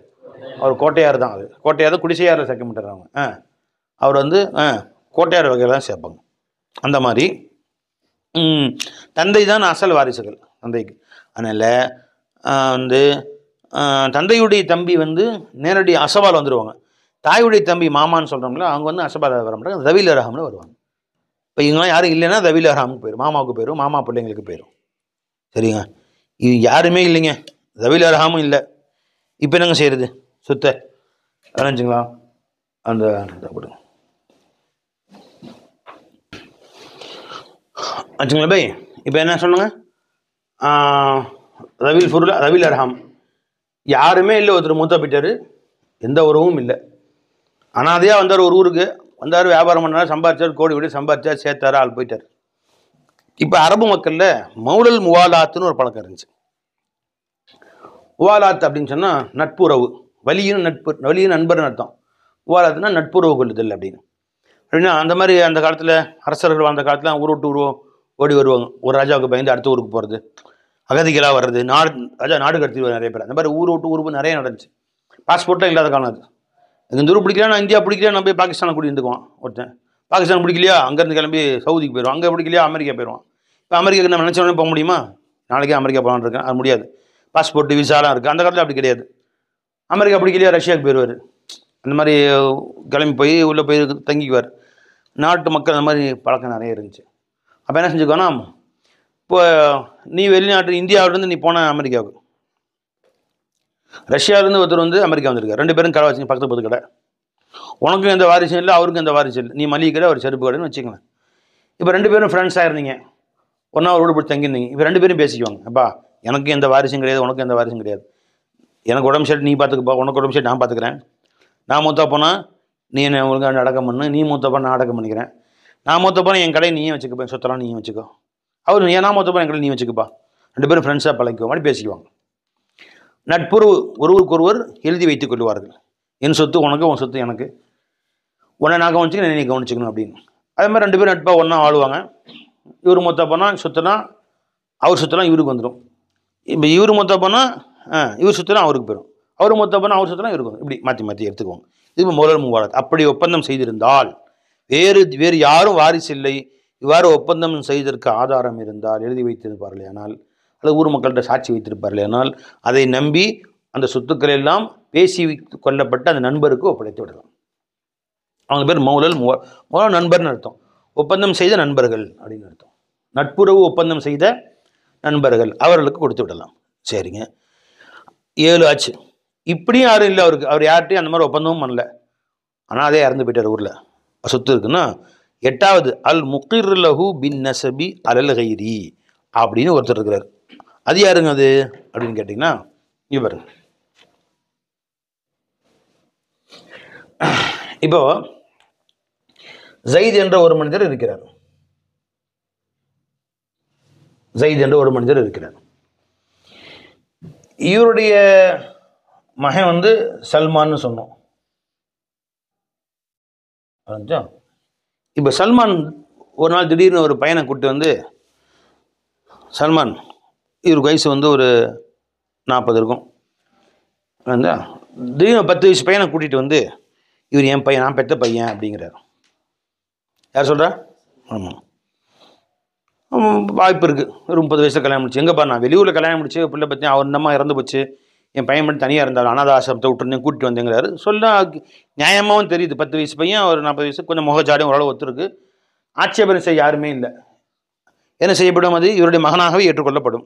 அவர் கோட்டையார் தான். கோட்டையார் குடிசையாரில் சேர்க்க மாட்டுறாங்க. அவர் வந்து கோட்டையார் வகையில் தான் சேர்ப்பாங்க. அந்த மாதிரி தந்தை தான் அசல் வாரிசுகள் தந்தைக்கு. அதனால் வந்து தந்தையுடைய தம்பி வந்து நேரடி அசபால் வந்துடுவாங்க. தாயுடைய தம்பி மாமான்னு சொல்கிறோம்ல, அவங்க வந்து அசபால் வர மாட்டாங்க, தவில் ரஹாமில் வருவாங்க. இப்போ இவங்களாம் யாரும் இல்லைன்னா தவில் ரஹாமுக்கு போயிடும், மாமாவுக்கு போயிடும், மாமா பிள்ளைங்களுக்கு போயிடும். சரிங்க? இது யாருமே இல்லைங்க, தவில் ரஹாமும் இல்லை. இப்போ என்னங்க செய்கிறது? சுத்த அரைஞ்சுங்களா அந்த கொடுங்க ஆச்சுங்களா பை. இப்போ என்ன சொல்லுங்க? ரவில் அர்ஹாம் யாருமே இல்லை. ஒருத்தர் மூத்தா போயிட்டார், எந்த உறவும் இல்லை, அனாதையாக வந்தார். ஒரு ஊருக்கு வந்தார், வியாபாரம் பண்ணார், சம்பாதிச்சார், கோடி கோடி சம்பாதிச்சார், சேர்த்தார், ஆள் போயிட்டார். இப்போ அரபு மக்களில் மௌலல் முவாலாத்துன்னு ஒரு பழக்கம் இருந்துச்சு. முவாலாத் அப்படின்னு சொன்னால் நட்புறவு, வலியும் நண்பர்னு அர்த்தம். முவாலாத்துனா நட்புறவு கொள்ளுதல் அப்படின்னா அந்த மாதிரி அந்த காலத்தில் அரசர்கள் வாழ்ந்த காலத்தில் ஊர் விட்டு ஓடி வருவாங்க. ஒரு ராஜாவுக்கு பயந்து அடுத்த ஊருக்கு போகிறது, அகதிகளாக வர்றது, நாடு கடத்தி நிறைய பேர். அந்த மாதிரி ஊர் விட்டு ஊருக்கு நிறைய நடந்துச்சு. பாஸ்போர்ட்லாம் இல்லாத காலம் அது. இந்த ஊர் பிடிக்கல, நான் இந்தியா பிடிக்கல, நான் போய் பாகிஸ்தானை கூட்டி இருந்துக்குவான் ஒருத்தன். பாகிஸ்தான் பிடிக்கலையா, அங்கேருந்து கிளம்பி சவுதிக்கு போயிடுவான். அங்கே பிடிக்கலையா, அமெரிக்கா போயிடுவான். இப்போ அமெரிக்காவுக்கு நம்ம நினச்ச உடனே போக முடியுமா? நாளைக்கே அமெரிக்கா போகலான்னு இருக்கேன், அது முடியாது. பாஸ்போர்ட் விசாலாம் இருக்குது. அந்த காலத்தில் அப்படி கிடையாது. அமெரிக்கா பிடிக்கலையா ரஷ்யாவுக்கு போயிடுவார். அந்த மாதிரி கிளம்பி போய் உள்ளே போய் தங்கிக்குவார். நாட்டு மக்கள் அந்த மாதிரி பழக்கம் நிறைய இருந்துச்சு. அப்போ என்ன செஞ்சுக்கோன்னா, இப்போ நீ வெளிநாட்டு இந்தியாவிலேருந்து நீ போன அமெரிக்காவுக்கு, ரஷ்யாவிலேருந்து ஒருத்தர் வந்து அமெரிக்கா வந்திருக்காரு. 2 பேரும் கடை வச்சுங்க, பக்கத்து கடை. உனக்கும் எந்த வாரிசும் இல்லை, அவருக்கும் எந்த வாரிசும் இல்லை. நீ மளிகை கடை, அவர் செருப்பு கடைன்னு வச்சுக்கலாம். இப்போ 2 பேரும் ஃப்ரெண்ட்ஸாக இருந்தீங்க, ஒன்றா ஒரு வீடு போய் தங்கியிருந்தீங்க. இப்போ 2 பேரும் பேசிக்குவாங்க, அப்பா எனக்கு எந்த வாரிசும் கிடையாது, உனக்கு எந்த வாரிசும் கிடையாது. எனக்கு உடம்பு சரி நீ பார்த்துக்கப்பா, உனக்கு உடம்பு சரி நான் பார்த்துக்கிறேன். நான் மூத்தா போனால் நீ என்ன ஒழுங்காக அடக்கம் பண்ணு, நீ மூத்தா போனால் நான் அடக்கம் பண்ணிக்கிறேன். நான் மூத்த போனால் என் கடையை நீயும் வச்சுக்கப்பா, சொத்தெல்லாம் நீயும் வச்சுக்கோ. அவர் நான் மூத்த போனால் என் கடை நீ வச்சுக்கப்பா. 2 பேரும் ஃப்ரெண்ட்ஸாக பழகிக்குவோம், மாதிரி பேசிக்குவாங்க. நட்புறவு ஒருவருக்கொருவர் எழுதி வைத்துக் கொள்வார்கள். என் சொத்து உனக்கு, உன் சொத்து எனக்கு, உன்னை நான் கவனிச்சுக்கணும், நீ கவனிச்சுக்கணும் அப்படின்னு. அதே மாதிரி 2 பேரும் நட்பாக ஒன்றா ஆளுவாங்க. இவர் மொத்தா போனால் சொத்துனா அவர் சொத்துலாம் இவருக்கு வந்துடும். இப்போ இவர் மொத்தா போனால் இவர் சொத்துலாம் அவருக்கு போயிடும். அவர் மொத்தா போனால் அவர் சொத்துலாம் இவருக்கு வரும். இப்படி மாற்றி மாற்றி எடுத்துக்குவாங்க. இது முதல் மூவாளர். அப்படி ஒப்பந்தம் செய்திருந்தால் வேறு யாரும் வாரிசு இல்லை, இவ்வாறு ஒப்பந்தம் செய்ததற்கு ஆதாரம் இருந்தால் எழுதி வைத்திருப்பார்களே ஆனால், அல்லது ஊர் மக்கள்கிட்ட சாட்சி வைத்திருப்பார்களே ஆனால், அதை நம்பி அந்த சொத்துக்கள் எல்லாம் பேசி கொள்ளப்பட்ட அந்த நண்பருக்கு ஒப்படைத்து விடலாம். அவங்க பேர் முதல் நண்பர்னு அர்த்தம். ஒப்பந்தம் செய்த நண்பர்கள் அப்படின்னு அர்த்தம். நட்புறவு ஒப்பந்தம் செய்த நண்பர்கள், அவர்களுக்கு கொடுத்து விடலாம். சரிங்க, 7 ஆச்சு. இப்படியும் யாரும் இல்லை அவருக்கு. அவர் யார்கிட்டையும் அந்த மாதிரி ஒப்பந்தமும் பண்ணல. ஆனால் அதே இறந்து போயிட்டார். ஊரில் சொத்து இருக்குன்னா. 8வது அல் முகிர் லஹு பின் நசபி அலல் கைரி அப்படின்னு ஒருத்தர் இருக்கிறார். அது யாருங்க அது அப்படின்னு கேட்டிங்கன்னா, இவர். இப்போ ஜயித் என்ற ஒரு மனிதர் இருக்கிறார். இவருடைய மகன் வந்து சல்மான்னு சொன்னோம். இப்போ சல்மான் ஒரு நாள் திடீர்னு ஒரு பையனை கூப்பிட்டு வந்து, சல்மான் இவருக்கு வயசு வந்து ஒரு 40 இருக்கும். திடீர்னு 10 வயசு பையனை கூட்டிகிட்டு வந்து, இவர் என் பையன், நான் பெற்ற பையன் அப்படிங்கிறார். யார் சொல்கிறா? ஆமாம், வாய்ப்பு இருக்குது. ஒரு 30 வயசில் கல்யாணம் முடிச்சு. எங்கேப்பா, நான் வெளியூரில் கல்யாணம் முடிச்சு பிள்ளை பற்றி அவர் நம்ம இறந்து போச்சு, என் பையன் மட்டும் தனியாக இருந்தார், அனாத ஆசிரமத்தை விட்டுருந்தேன், கூட்டிட்டு வந்தேங்கிறாரு. சொல்ல நியாயமாகவும் தெரியுது. 10 வயசு பையன், ஒரு 40 வயசு, கொஞ்சம் முகச்சாடியும் ஓரளவு ஒத்துருக்கு. ஆட்சேபனை செய்ய யாருமே இல்லை. என்ன செய்யப்படும்? அது இவருடைய மகனாகவே ஏற்றுக்கொள்ளப்படும்.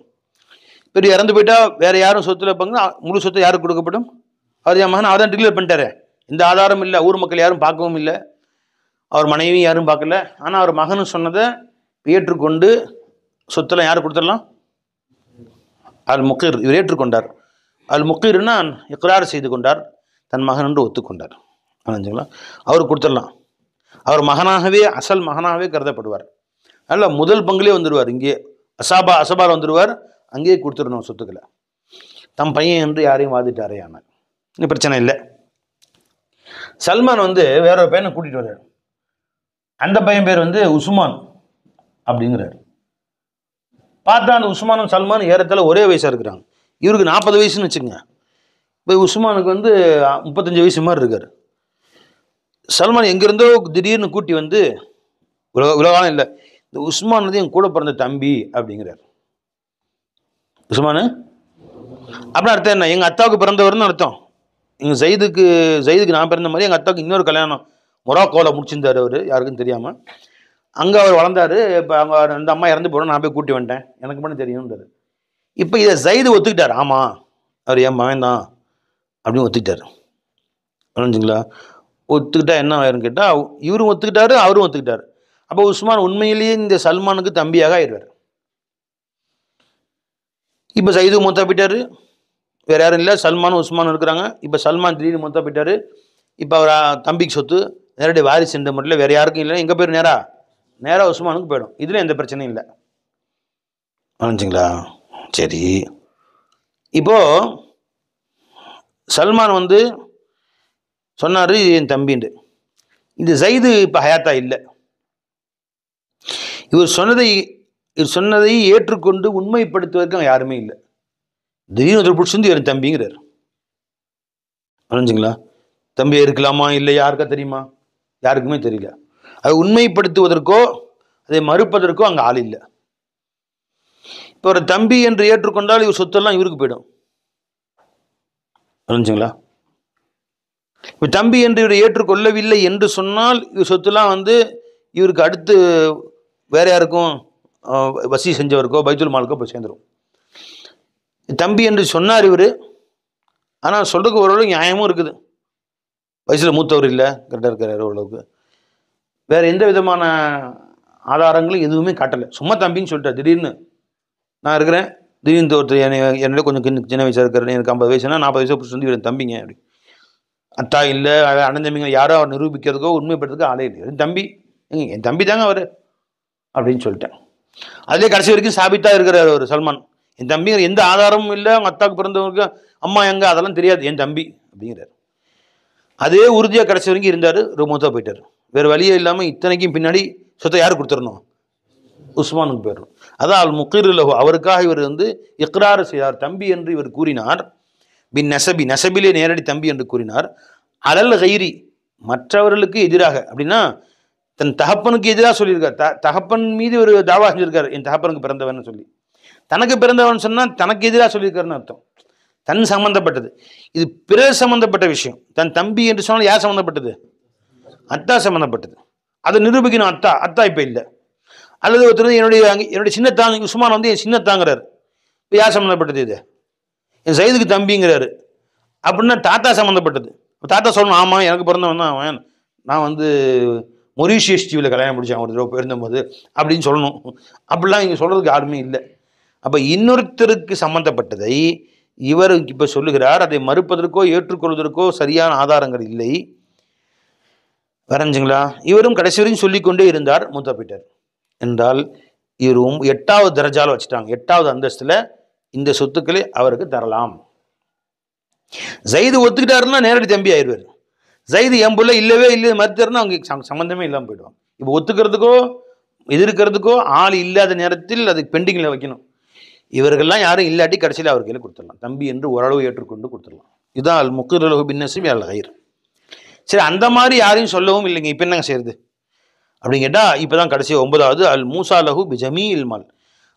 இப்போ இறந்து போயிட்டால் வேறு யாரும் சொத்துல பங்கு, முழு சொத்து யாருக்கு கொடுக்கப்படும்? அவர் என் மகன், அவர் தான் டிக்ளேர் பண்ணிட்டாரு. எந்த ஆதாரம் இல்லை, ஊர் மக்கள் யாரும் பார்க்கவும் இல்லை, அவர் மனைவியும் யாரும் பார்க்கல. ஆனால் அவர் மகனு சொன்னதை ஏற்றுக்கொண்டு சொத்தெல்லாம் யாருக்கு கொடுத்துடலாம்? அல் முகீர், இவர் ஏற்றுக்கொண்டார். அல் முகீர்னா இக்ரார் செய்து கொண்டார், தன் மகன் என்று ஒத்துக்கொண்டார். ஆனச்சுங்களா, அவர் கொடுத்துடலாம். அவர் மகனாகவே, அசல் மகனாகவே கருதப்படுவார். அதனால் முதல் பங்குலேயே வந்துடுவார். இங்கே அசபார் வந்துடுவார். அங்கேயே கொடுத்துடணும் சொத்துக்களை. தம் பையன் என்று யாரையும் வாதிட்டாரே ஆனால் இன்னும் பிரச்சனை இல்லை. சல்மான் வந்து வேற ஒரு பையனை கூட்டிகிட்டு வர்றார். அந்த பையன் பேர் வந்து உஸ்மான் அப்படிங்கிறார். பார்த்தா அந்த உஸ்மானும் சல்மான் ஏறத்தாழ ஒரே வயசாக இருக்கிறாங்க. இவருக்கு 40 வயசுன்னு வச்சுங்க. இப்போ உஸ்மானுக்கு வந்து 35 வயசு மாதிரி இருக்கார். சல்மான் எங்கேருந்தோ திடீர்னு கூட்டி வந்து, உலகாலம் இல்லை, இந்த உஸ்மான் வந்து என் கூட பிறந்த தம்பி அப்படிங்கிறார். உஸ்மானு அப்படின்னு அர்த்தம் என்ன? எங்கள் அத்தாவுக்கு பிறந்தவர்னு அர்த்தம். எங்கள் ஜயிதுக்கு நான் பிறந்த மாதிரி எங்கள் அத்தாவுக்கு இன்னொரு கல்யாணம் மொராக்கோவில் முடிச்சிருந்தார் அவர், யாருக்கும் தெரியாமல். அங்கே அவர் வளர்ந்தார். இப்போ அவங்க அந்த அம்மா இறந்து போகிறோம், நான் போய் கூட்டி வந்துட்டேன், எனக்கு மட்டும் தெரியும்ன்றார். இப்போ இதை ஜயிது ஒத்துக்கிட்டார். ஆமாம், அவர் என் மகன் தான் அப்படின்னு ஒத்துக்கிட்டார். புரிஞ்சுங்களா? ஒத்துக்கிட்டா என்ன ஆயிருன்னு கேட்டால், இவரும் ஒத்துக்கிட்டாரு, அவரும் ஒத்துக்கிட்டார். அப்போ உஸ்மான் உண்மையிலேயே இந்த சல்மானுக்கு தம்பியாக ஆயிடுவார். இப்போ ஜயிது மொத்தா போயிட்டார், வேறு யாரும் இல்லை, சல்மானும் உஸ்மானும் இருக்கிறாங்க. இப்போ சல்மான் திடீர்னு மொத்தா போயிட்டார். இப்போ அவர் தம்பிக்கு சொத்து நேரடி வாரிசு என்ற முறையில் வேறு யாருக்கும் இல்லை. எங்கே போயிடும்? நேராக உஸ்மானுக்கு போயிடும். இதில் எந்த பிரச்சனையும் இல்லை. புரிஞ்சுங்களா? சரி, இப்போது சல்மான் வந்து சொன்னார் என் தம்பின்ட்டு. இந்த ஜயிது இப்போ ஹயாத்தா இல்லை. இவர் சொன்னதை இது சொன்னதை ஏற்றுக்கொண்டு உண்மைப்படுத்துவதற்கு யாருமே இல்லை. திடீர்னு ஒரு பிடிச்சிருந்து என் தம்பிங்கிறார். புரிஞ்சுங்களா? தம்பி இருக்கலாமா இல்லை யாருக்கா தெரியுமா? யாருக்குமே தெரியல. அதை உண்மைப்படுத்துவதற்கோ அதை மறுப்பதற்கோ அங்கே ஆள் இல்லை. இப்போ ஒரு தம்பி என்று ஏற்றுக்கொண்டால் இவர் சொத்தெல்லாம் இவருக்கு போயிடும். புரிஞ்சுங்களா? இப்போ தம்பி என்று இவர் ஏற்றுக்கொள்ளவில்லை என்று சொன்னால் இவர் சொத்துலாம் இவருக்கு அடுத்து வேற யாருக்கும் வசி செஞ்சவருக்கோ பைத்துல் மாலுக்கோ போய் சேர்ந்துடும். தம்பி என்று சொன்னார் இவர். ஆனால் சொல்றதுக்கு ஓரளவு நியாயமும் இருக்குது. வயசில் மூத்தவர் இல்லை, கரெக்டாக இருக்கிறார் ஓரளவுக்கு. வேற எந்த விதமான ஆதாரங்களும் எதுவுமே காட்டலை. சும்மா தம்பின்னு சொல்லிட்டார். திடீர்னு நான் இருக்கிறேன், திடீர்னு ஒருத்தர் என்னோட கொஞ்சம் சின்ன வயசாக இருக்கிறேன், எனக்கு 50 வயசுனா 40 வயசு பிடிச்சி என் தம்பிங்க அப்படி. அத்தா இல்லை அண்ணன் தம்பிங்க யாரோ அவர் நிரூபிக்கிறதுக்கோ உண்மைப்படுறதுக்கோ ஆளே இல்லை. என் தம்பி, என் தம்பி தாங்க அவர் அப்படின்னு சொல்லிட்டேன். அதுலேயே கடைசி வரைக்கும் சாபித்தாக இருக்கிறார் ஒரு சல்மான். என் தம்பிங்கிற எந்த ஆதாரமும் இல்லை, அவங்க அத்தாவுக்கு பிறந்தவங்களுக்கு அம்மா எங்க அதெல்லாம் தெரியாது, என் தம்பி அப்படிங்கிறார். அதே உறுதியாக கடைசி வரைக்கும் இருந்தார். மூத்தா போயிட்டார். வேறு வழியே இல்லாமல் இத்தனைக்கும் பின்னாடி சொத்தை யார் கொடுத்துடணும்? உஸ்மானுக்கு போயிடணும். அதான் அல் முகீர் லஹு, அவருக்காக இவர் இக்ரார் செய்தார். தம்பி என்று இவர் கூறினார். பின் நசபி, நசபிலே நேரடி தம்பி என்று கூறினார். அலல் கைரி, மற்றவர்களுக்கு எதிராக. அப்படின்னா தன் தகப்பனுக்கு எதிராக சொல்லியிருக்கார். தகப்பன் மீது ஒரு தாவா செஞ்சிருக்காரு, என் தகப்பனுக்கு பிறந்தவன் சொல்லி. தனக்கு பிறந்தவன் சொன்னால் தனக்கு எதிராக சொல்லியிருக்காருன்னு அர்த்தம். தன் சம்பந்தப்பட்டது. இது பிறர் சம்பந்தப்பட்ட விஷயம். தன் தம்பி என்று சொன்னால் யார் சம்பந்தப்பட்டது? அத்தா சம்பந்தப்பட்டது. அதை நிரூபிக்கணும். அத்தா இப்போ இல்லை. அல்லது ஒருத்தர் என்னுடைய சின்னத்தாங்க உஸ்மான் என் சின்னத்தாங்கிறார். இப்போ யார் சம்மந்தப்பட்டது? இது என் சைதுக்கு தம்பிங்கிறாரு. அப்படின்னா தாத்தா சம்மந்தப்பட்டது. தாத்தா சொல்லணும், ஆமாம் எனக்கு பிறந்தவன் தான் அவன், நான் மொரீஷியஸ் தீவில் கல்யாணம் முடிச்சேன் ஒரு தடவை போயிருந்தபோது அப்படின்னு சொல்லணும். அப்படிலாம் இங்கே சொல்கிறதுக்கு யாருமே இல்லை. அப்போ இன்னொருத்தருக்கு சம்மந்தப்பட்டதை இவர் இப்போ சொல்லுகிறார். அதை மறுப்பதற்கோ ஏற்றுக்கொள்வதற்கோ சரியான ஆதாரங்கள் இல்லை. வரைஞ்சுங்களா? இவரும் கடைசி வரையும் சொல்லிக்கொண்டே இருந்தார். மூத்தா போயிட்டார் என்றால் இவரும் 8வது தரஜால வச்சுட்டாங்க. 8வது அந்தஸ்துல இந்த சொத்துக்களை அவருக்கு தரலாம். ஜைது ஒத்துக்கிட்டாருன்னா நேரடி தம்பி ஆயிடுவார். ஜைது என் புள்ள இல்லவே இல்லை மறுத்தாருன்னா அவங்க சம்பந்தமே இல்லாமல் போயிடுவாங்க. இப்போ ஒத்துக்கிறதுக்கோ எதிர்க்கிறதுக்கோ ஆள் இல்லாத நேரத்தில் அது பெண்டிங்கில் வைக்கணும். இவர்கள்லாம் யாரும் இல்லாட்டி கடைசியில் அவர் கையில் கொடுத்துடலாம். தம்பி என்று ஓரளவு ஏற்றுக்கொண்டு கொடுத்துடலாம். இதுதான் அல் முகீர் லஹு பின் நஸபி அல் கைர். சரி, அந்த மாதிரி யாரையும் சொல்லவும் இல்லைங்க. இப்போ என்னங்க செய்யுது அப்படின்னு கேட்டால், இப்போ தான் கடைசி 9வது அல் மூசா லஹு பி ஜமீஇல் மால்.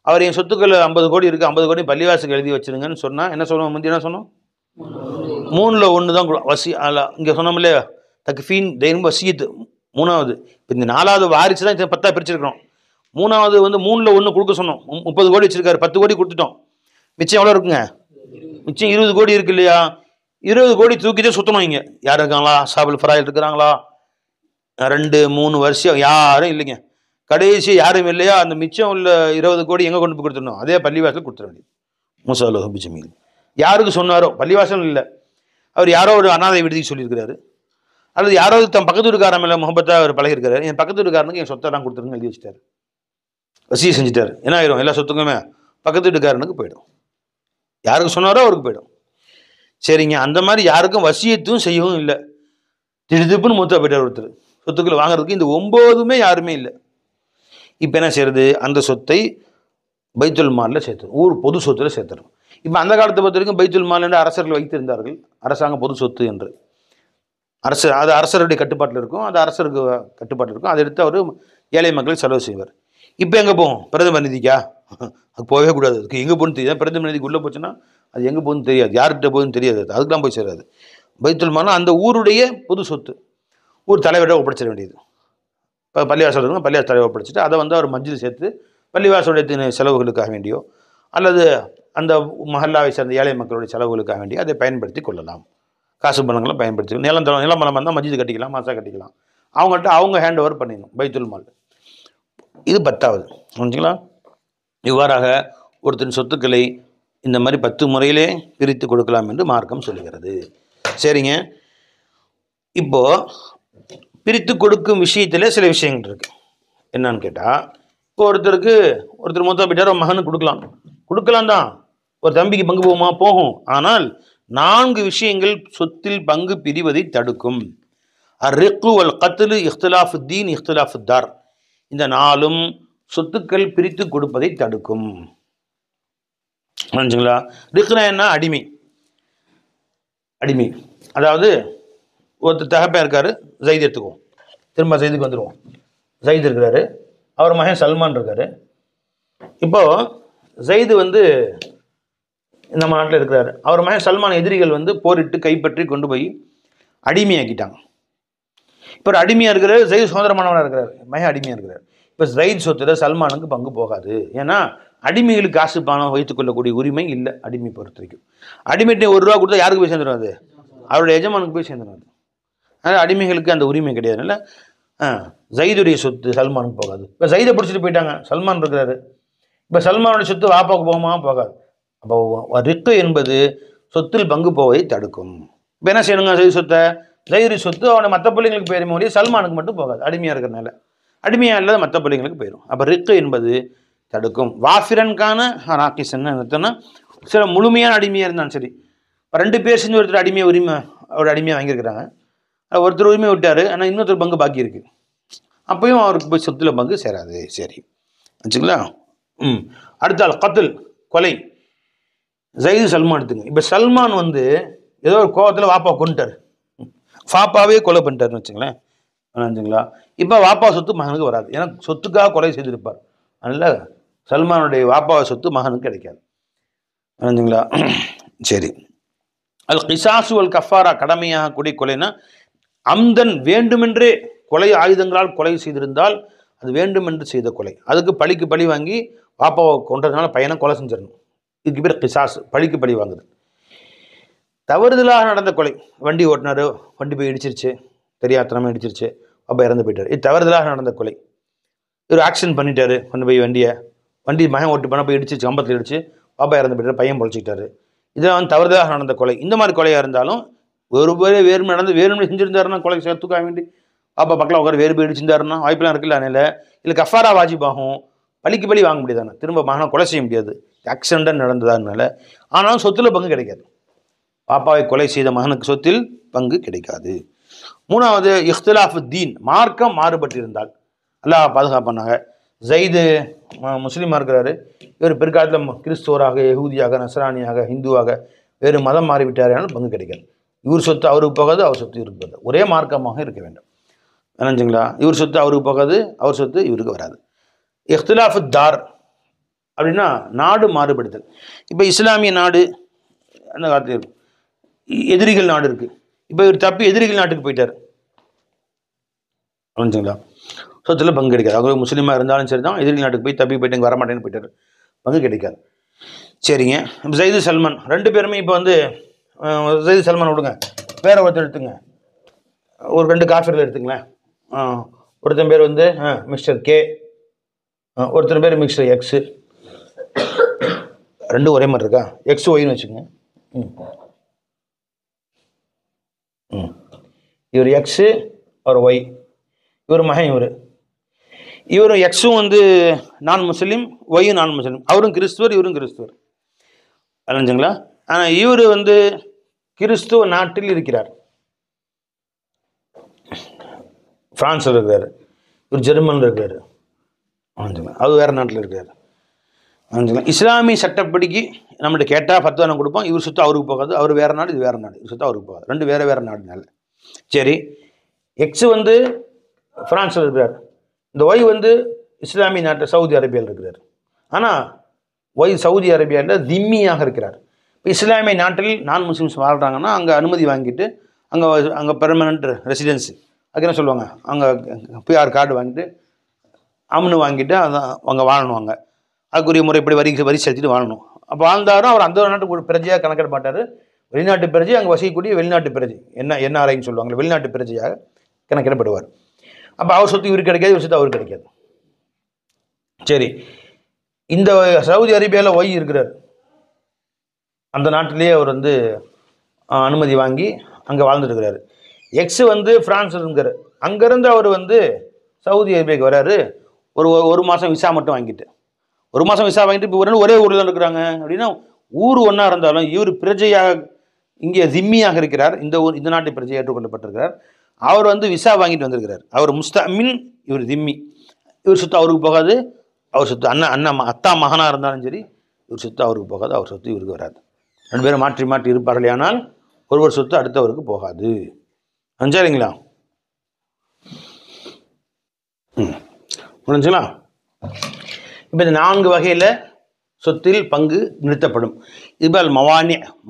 அவர் என் சொத்துக்கள் 50 கோடி இருக்குது, 50 கோடி பள்ளிவாசுக்கு எழுதி வச்சிருங்கன்னு சொன்னால் என்ன சொல்லுவோம்? முந்தி என்ன சொன்னோம்? 3ல் 1 தான் வசி. இங்கே சொன்னோம் இல்லையா, தக்ஃபீன் தெய்வம் வசியத்து 3வது. இப்போ இந்த 4வது வாரிசு தான் 10 பிரிச்சிருக்கிறோம். 3வது 3ல் 1 கொடுக்க சொன்னோம். 30 கோடி வச்சிருக்காரு, 10 கோடி கொடுத்துட்டோம். மிச்சம் எவ்வளோ இருக்குங்க? மிச்சம் 20 கோடி இருக்கு இல்லையா? 20 கோடி தூக்கிட்டே சுற்றணும். இங்கே யார் இருக்காங்களா? சாபுல் ஃபராயில் இருக்கிறாங்களா? 2 3 வருஷம் யாரும் இல்லைங்க. கடைசி யாரும் இல்லையா? அந்த மிச்சம் உள்ள 20 கோடி எங்கே கொண்டு போய் கொடுத்துடணும்? அதே பள்ளிவாசல் கொடுத்துட வேண்டியது. மூசா லஹு பி ஜமீல். யாருக்கு சொன்னாரோ, பள்ளிவாசல் இல்லை, அவர் யாரோ ஒரு அனாதை விடுதிக்கு சொல்லியிருக்கிறாரு. அல்லது யாரோ தன் பக்கத்து வீட்டுக்காரன் மேலே முகப்பத்தாக அவர் பழகிருக்கிறாரு. என் பக்கத்து வீட்டுக்காரனுக்கு என் சொத்தெல்லாம் கொடுத்துருங்க எழுதி வச்சுட்டாரு, வசியை செஞ்சுட்டாரு. என்ன ஆயிரும்? எல்லா சொத்துக்குமே பக்கத்து வீட்டுக்காரனுக்கு போயிடும். யாருக்கு சொன்னாரோ அவருக்கு போயிடும். சரிங்க, அந்த மாதிரி யாருக்கும் வசியத்தும் செய்யவும் இல்லை. திடுப்புன்னு மூத்தா போயிட்டார் ஒருத்தர். சொத்துக்கள் வாங்குறதுக்கு இந்த 9மே யாருமே இல்லை. இப்போ என்ன செய்யறது? அந்த சொத்தை பைத்துல் மாலில் சேர்த்துரும், ஊர் பொது சொத்தில் சேர்த்துரும். இப்போ அந்த காலத்தை பொறுத்த வரைக்கும் பைத்துல் மால் என்று அரசர்கள் வைத்திருந்தார்கள். அரசாங்க பொது சொத்து என்று அது அரசருடைய கட்டுப்பாட்டில் இருக்கும். அது அரசருக்கு கட்டுப்பாட்டில் இருக்கும். அதை எடுத்து அவர் ஏழை மக்களுக்கு செலவு செய்வார். இப்போ எங்கே போகும்? பிரதமர் நிதிக்கா? அது போகவே கூடாது. அதுக்கு எங்கே போகணும்னு தெரியாது. பிரதமர் நிதிக்கு உள்ளே போச்சுன்னா அது எங்கே போகணும்னு தெரியாது, யார்கிட்ட போகுதுன்னு தெரியாது. அதுக்கெலாம் போய் சேராது. பைத்துல் மால்னா அந்த ஊருடைய பொது சொத்து. ஊர் தலைவரை ஒப்படைச்சிட வேண்டியது. இப்போ பள்ளிவாசல் இருக்கும், பள்ளிவாசல் தலைவர் ஒப்படைச்சிட்டு அதை அவர் மஞ்சள் சேர்த்து பள்ளிவாசலுடைய செலவுகளுக்காக வேண்டியோ அல்லது அந்த மஹல்லாவை சேர்ந்த ஏழை மக்களுடைய செலவுகளுக்காக வேண்டியோ அதை பயன்படுத்தி கொள்ளலாம். காசு பணங்களை பயன்படுத்தி நிலம் பணம் வந்தால் மஸ்ஜித் கட்டிக்கலாம், மாசா கட்டிக்கலாம். அவங்கள்ட்ட அவங்க ஹேண்ட் ஓவர் பண்ணிடணும் பைத்துல் மால். இது 10வது. புரிஞ்சுங்களா? இவ்வாறாக ஒருத்தன் சொத்துக்களை இந்த மாதிரி 10 முறையிலே பிரித்து கொடுக்கலாம் என்று மார்க்கம் சொல்லுகிறது. சரிங்க, இப்போ பிரித்து கொடுக்கும் விஷயத்தில் சில விஷயங்கள் இருக்கு. என்னன்னு கேட்டால், இப்போ ஒருத்தர் மூத்தா போயிட்டார், ஒரு மகனுக்கு கொடுக்கலாம் தான். ஒரு தம்பிக்கு பங்கு போகுமா? போகும். ஆனால் 4 விஷயங்கள் சொத்தில் பங்கு பிரிவதை தடுக்கும். அர்ரிக்கு வல் கத்லு இஹ்திலாஃபு தீன் இஹ்திலாஃபு தார். இந்த 4ம் சொத்துக்கள் பிரித்து கொடுப்பதை தடுக்கும். புரிஞ்சுங்களா? ரிக்னா என்ன? அடிமை. அடிமை அதாவது ஒருத்தர் தகப்பன் இருக்காரு, ஜெயித் எடுத்துக்குவோம். திரும்ப ஜெயிதுக்கு வந்துடுவோம். ஜெயித் இருக்கிறாரு, அவர் மகன் சல்மான் இருக்காரு. இப்போ ஜெயிது வந்து நம்ம நாட்டில் இருக்கிறாரு. அவர் மகன் சல்மான் எதிரிகள் வந்து போரிட்டு கைப்பற்றி கொண்டு போய் அடிமையாக்கிட்டாங்க. இப்போ ஒரு அடிமையாக இருக்கிறார், ஜெயித் சுதந்திரமானவனாக இருக்கிறார், மகன் அடிமையாக இருக்கிறார். இப்போ ஜெயித் சொத்துல சல்மானுக்கு பங்கு போகாது. ஏன்னா அடிமைகளுக்கு காசு பணம் வைத்துக் கொள்ளக்கூடிய உரிமை இல்லை அடிமை பொறுத்த வரைக்கும். அடிமைட்டு ₹1 கொடுத்தா யாருக்கு போய் சேர்ந்துடும்? அது அவருடைய எஜமானுக்கு போய் சேர்ந்துடும். அதனால் அடிமைகளுக்கு அந்த உரிமை கிடையாதுனால ஜெயிதுடைய சொத்து சல்மானுக்கு போகாது. இப்போ ஜெயிதை பிடிச்சிட்டு போயிட்டாங்க, சல்மான் இருக்கிறாரு. இப்போ சல்மானுடைய சொத்து வாப்பாவுக்கு போகுமா? போகாது. அப்போ ரிக்கு என்பது சொத்தில் பங்கு போவதை தடுக்கும். இப்போ என்ன செய்யணுங்க? ஜெயித் சொத்தை, ஜெயிது சொத்து அவனை மற்ற பிள்ளைங்களுக்கு போயிருமோ, சல்மானுக்கு மட்டும் போகாது. அடிமையாக இருக்கிறனால, அடிமையாக இல்லாத மற்ற பிள்ளைங்களுக்கு போயிடும். அப்போ ரிக்கு என்பது தடுக்கும். வாஃபிரன்கான ராக்கிசன் என்னன்னா சில முழுமையான அடிமையாக இருந்தாலும் சரி. இப்போ 2 பேர் செஞ்சு ஒருத்தர் ஒரு அடிமையாக வாங்கியிருக்கிறாங்க. ஒருத்தர் உரிமை விட்டார், ஆனால் இன்னொருத்தர் பங்கு பாக்கி இருக்குது. அப்பயும் அவருக்கு போய் சொத்துல பங்கு சேராது. சரி வச்சுங்களா? அடுத்தால் கத்தில், கொலை. ஜெயிது சல்மான் எடுத்துங்க. இப்போ சல்மான் வந்து ஏதோ ஒரு கோவத்தில் வாப்பா கொண்டுட்டார், பாப்பாவே கொலை பண்ணிட்டாருன்னு வச்சுங்களேன். வச்சுங்களா? இப்போ வாப்பா சொத்து மகனுக்கு வராது, ஏன்னா சொத்துக்காக கொலை செய்திருப்பார். அதனால் சல்மானுடைய வாப்பா சொத்து மகனுக்கு கிடைக்காது. வச்சுங்களா? சரி. அல் கிசாசு அல் கஃபாரா, கடமையாக கூடிய கொலைனா அம்தன் வேண்டுமென்றே கொலை ஆயுதங்களால் கொலை செய்திருந்தால் அது வேண்டுமென்று செய்த கொலை. அதுக்கு பழிக்கு பழி வாங்கி பாப்பாவை கொண்டதுனால பையனை கொலை செஞ்சிடணும். இதுக்கு பேர் கிசாஸ், பழிக்கு பழி வாங்குது. தவறுதலாக நடந்த கொலை, வண்டி ஓட்டினாரு, வண்டி போய் இடிச்சிருச்சு, தெரியாத்தனமாக இடிச்சிருச்சு, பாப்பா இறந்து போயிட்டார். இது தவறுதலாக நடந்த கொலை. இவர் ஆக்சிடென்ட் பண்ணிட்டாரு, கொண்டு போய் வண்டி மகன் ஓட்டு பண்ண போய் இடிச்சிச்சு, கம்பத்தில் இடிச்சு பாப்பா இறந்து போயிட்டார், பையன் பொழைச்சிக்கிட்டாரு. இதெல்லாம் வந்து தவறுதலாக நடந்த கொலை. இந்த மாதிரி கொலையாக இருந்தாலும் ஒரு பேர் வேறுமை நடந்து வேறுமை செஞ்சுருந்தாருன்னா கொலை சேர்த்துக்காக வேண்டி பாப்பா பக்கம் உட்கார வேறு போய் இடிச்சிருந்தாருன்னா வாய்ப்பெல்லாம் இருக்குல்ல. அதனால இல்லை கஃபாரா வாஜிபாகும், பழிக்கு பழி வாங்க முடியாதானே, திரும்ப மகனை கொலை செய்ய முடியாது, ஆக்சிடென்ட் நடந்ததானால. ஆனாலும் சொத்துல பங்கு கிடைக்காது. பாப்பாவை கொலை செய்த மகனுக்கு சொத்தில் பங்கு கிடைக்காது. 3வது இஃப்திலாஃபு தீன், மார்க்கம் மாறுபட்டிருந்தால். அல்லாஹ் பாதுகாப்பானாங்க. ஜெயிது முஸ்லீமாக இருக்கிறாரு, இவர் பிற்காலத்தில் கிறிஸ்துவராக, யஹூதியாக, நஸ்ரானியாக, ஹிந்துவாக வேறு மதம் மாறிவிட்டார், பங்கு கிடைக்காது. இவர் சொத்து அவருக்கு போகாது, அவர் சொத்து இவருக்கு போகாது. ஒரே மார்க்கமாக இருக்க வேண்டும். நினைஞ்சுங்களா? இவர் சொத்து அவருக்கு போகாது, அவர் சொத்து இவருக்கு வராது. இஃப்திலாஃபு தார் அப்படின்னா நாடு மாறுபடுத்தல். இப்போ இஸ்லாமிய நாடு அந்த காலத்தில் இருக்கும், எதிரிகள் நாடு இருக்குது. இப்போ இவர் தப்பி எதிரிகள் நாட்டுக்கு போயிட்டார், நினைஞ்சுங்களா? சொத்துல பங்கு கிடைக்காது. அவங்க முஸ்லீமாக இருந்தாலும் சரி தான், எதிரிகள் நாட்டுக்கு போய் தப்பி போயிட்டு வரமாட்டேன்னு போயிட்டார், பங்கு கிடைக்காது. சரிங்க. இப்போ ஜெயிது சல்மான் 2 பேருமே இப்போ வந்து ஜெயிது சல்மான் விடுங்க, வேற ஒருத்தர் எடுத்துங்க, ஒரு 2 காஃபிர்கள் எடுத்துங்களேன். ஒருத்தன் பேர் வந்து மிஸ்டர் கே, ஒருத்தர் பேர் மிஸ்டர் எக்ஸு. 2 ஒரே மாதிரி இருக்கா? எக்ஸ் ஒய்னு வச்சுக்கோங்க. இவர் எக்ஸு, அவர் ஒய், இவர் மகன். இவரும் எக்ஸும் வந்து நான் முஸ்லீம், ஒய்யும் நான் முஸ்லீம். அவரும் கிறிஸ்துவர், இவரும் கிறிஸ்துவர். அறிஞ்சுங்களா? ஆனால் இவர் வந்து கிறிஸ்துவ நாட்டில் இருக்கிறார், பிரான்ஸில் இருக்கிறார். இவர் ஜெர்மனில் இருக்கிறார், அவர் வேறு நாட்டில் இருக்கிறார். இஸ்லாமிய சட்டப்படிக்கு நம்மகிட்ட கேட்டால் 10 தானம் கொடுப்போம். இவர் சொத்து அவருக்கு போகாது, அவர் வேறு நாடு, இது வேறு நாடு, இவர் சொத்து அவருக்கு போகாது. 2 வேறு வேறு நாடுனால. சரி. எக்ஸு வந்து பிரான்ஸில் இருக்கிறார், இந்த ஒய் வந்து இஸ்லாமிய நாட்டில் சவுதி அரேபியாவில் இருக்கிறார். ஆனால் ஒய் சவுதி அரேபியாவில் திம்மியாக இருக்கிறார். இப்போ இஸ்லாமிய நாட்டில் நான் முஸ்லீம்ஸ் வாழ்கிறாங்கன்னா அங்கே அனுமதி வாங்கிட்டு அங்கே பெர்மனண்ட் ரெசிடென்சி, அதுக்கு என்ன சொல்லுவாங்க, அங்கே பிஆர் கார்டு வாங்கிட்டு அம்னு வாங்கிட்டு அதான் அங்கே வாழணும். அங்கே அதுக்குரிய முறைப்படி வரி செலுத்திட்டு வாழணும். அப்போ வாழ்ந்தாரும் அவர் அந்த நாட்டுக்கு ஒரு பிரஜையாக கணக்கிட மாட்டார். வெளிநாட்டு பிரஜை, அங்கே வசிக்கக்கூடிய வெளிநாட்டு பிரஜை, என்ஆர்ஐன்னு சொல்லுவாங்க, வெளிநாட்டு பிரஜையாக கணக்கிடப்படுவார். அப்போ அவர் சொத்து இவருக்கு கிடைக்காது, இவர் சொத்து அவருக்கு கிடைக்காது. சரி. இந்த சவுதி அரேபியாவில் ஒய் இருக்கிறார், அந்த நாட்டிலேயே அவர் வந்து அனுமதி வாங்கி அங்கே வாழ்ந்துருக்கிறாரு. எக்ஸு வந்து ஃப்ரான்ஸில் இருக்கிறார், அங்கேருந்து அவர் வந்து சவுதி அரேபியாவுக்கு வராரு. ஒரு மாதம் விசா மட்டும் வாங்கிட்டு, இப்போ ஒரே ஊரில் தான் இருக்கிறாங்க. அப்படின்னா ஊர் ஒன்றா இருந்தாலும் இவர் பிரஜையாக இங்கே திம்மியாக இருக்கிறார், இந்த நாட்டு பிரஜை ஏற்றுக்கொள்ளப்பட்டிருக்கிறார். அவர் வந்து விசா வாங்கிட்டு வந்திருக்கிறார். அவர் முஸ்தமின், இவர் திம்மி. இவர் சொத்து அவருக்கு போகாது, அவர் சொத்து அண்ணன் அத்தா மகனாக இருந்தாலும் சரி இவர் சொத்து அவருக்கு போகாது, அவர் சொத்து இவருக்கு வராது. ரெண்டு பேரும் மாற்றி மாற்றி இருப்பார்களே, ஆனால் ஒருவர் சொத்து அடுத்தவருக்கு போகாது. சரிங்களா? புரிஞ்சுங்களா? இப்போ இந்த 4 வகையில் சொத்தில் பங்கு நிறுத்தப்படும். இதுபால்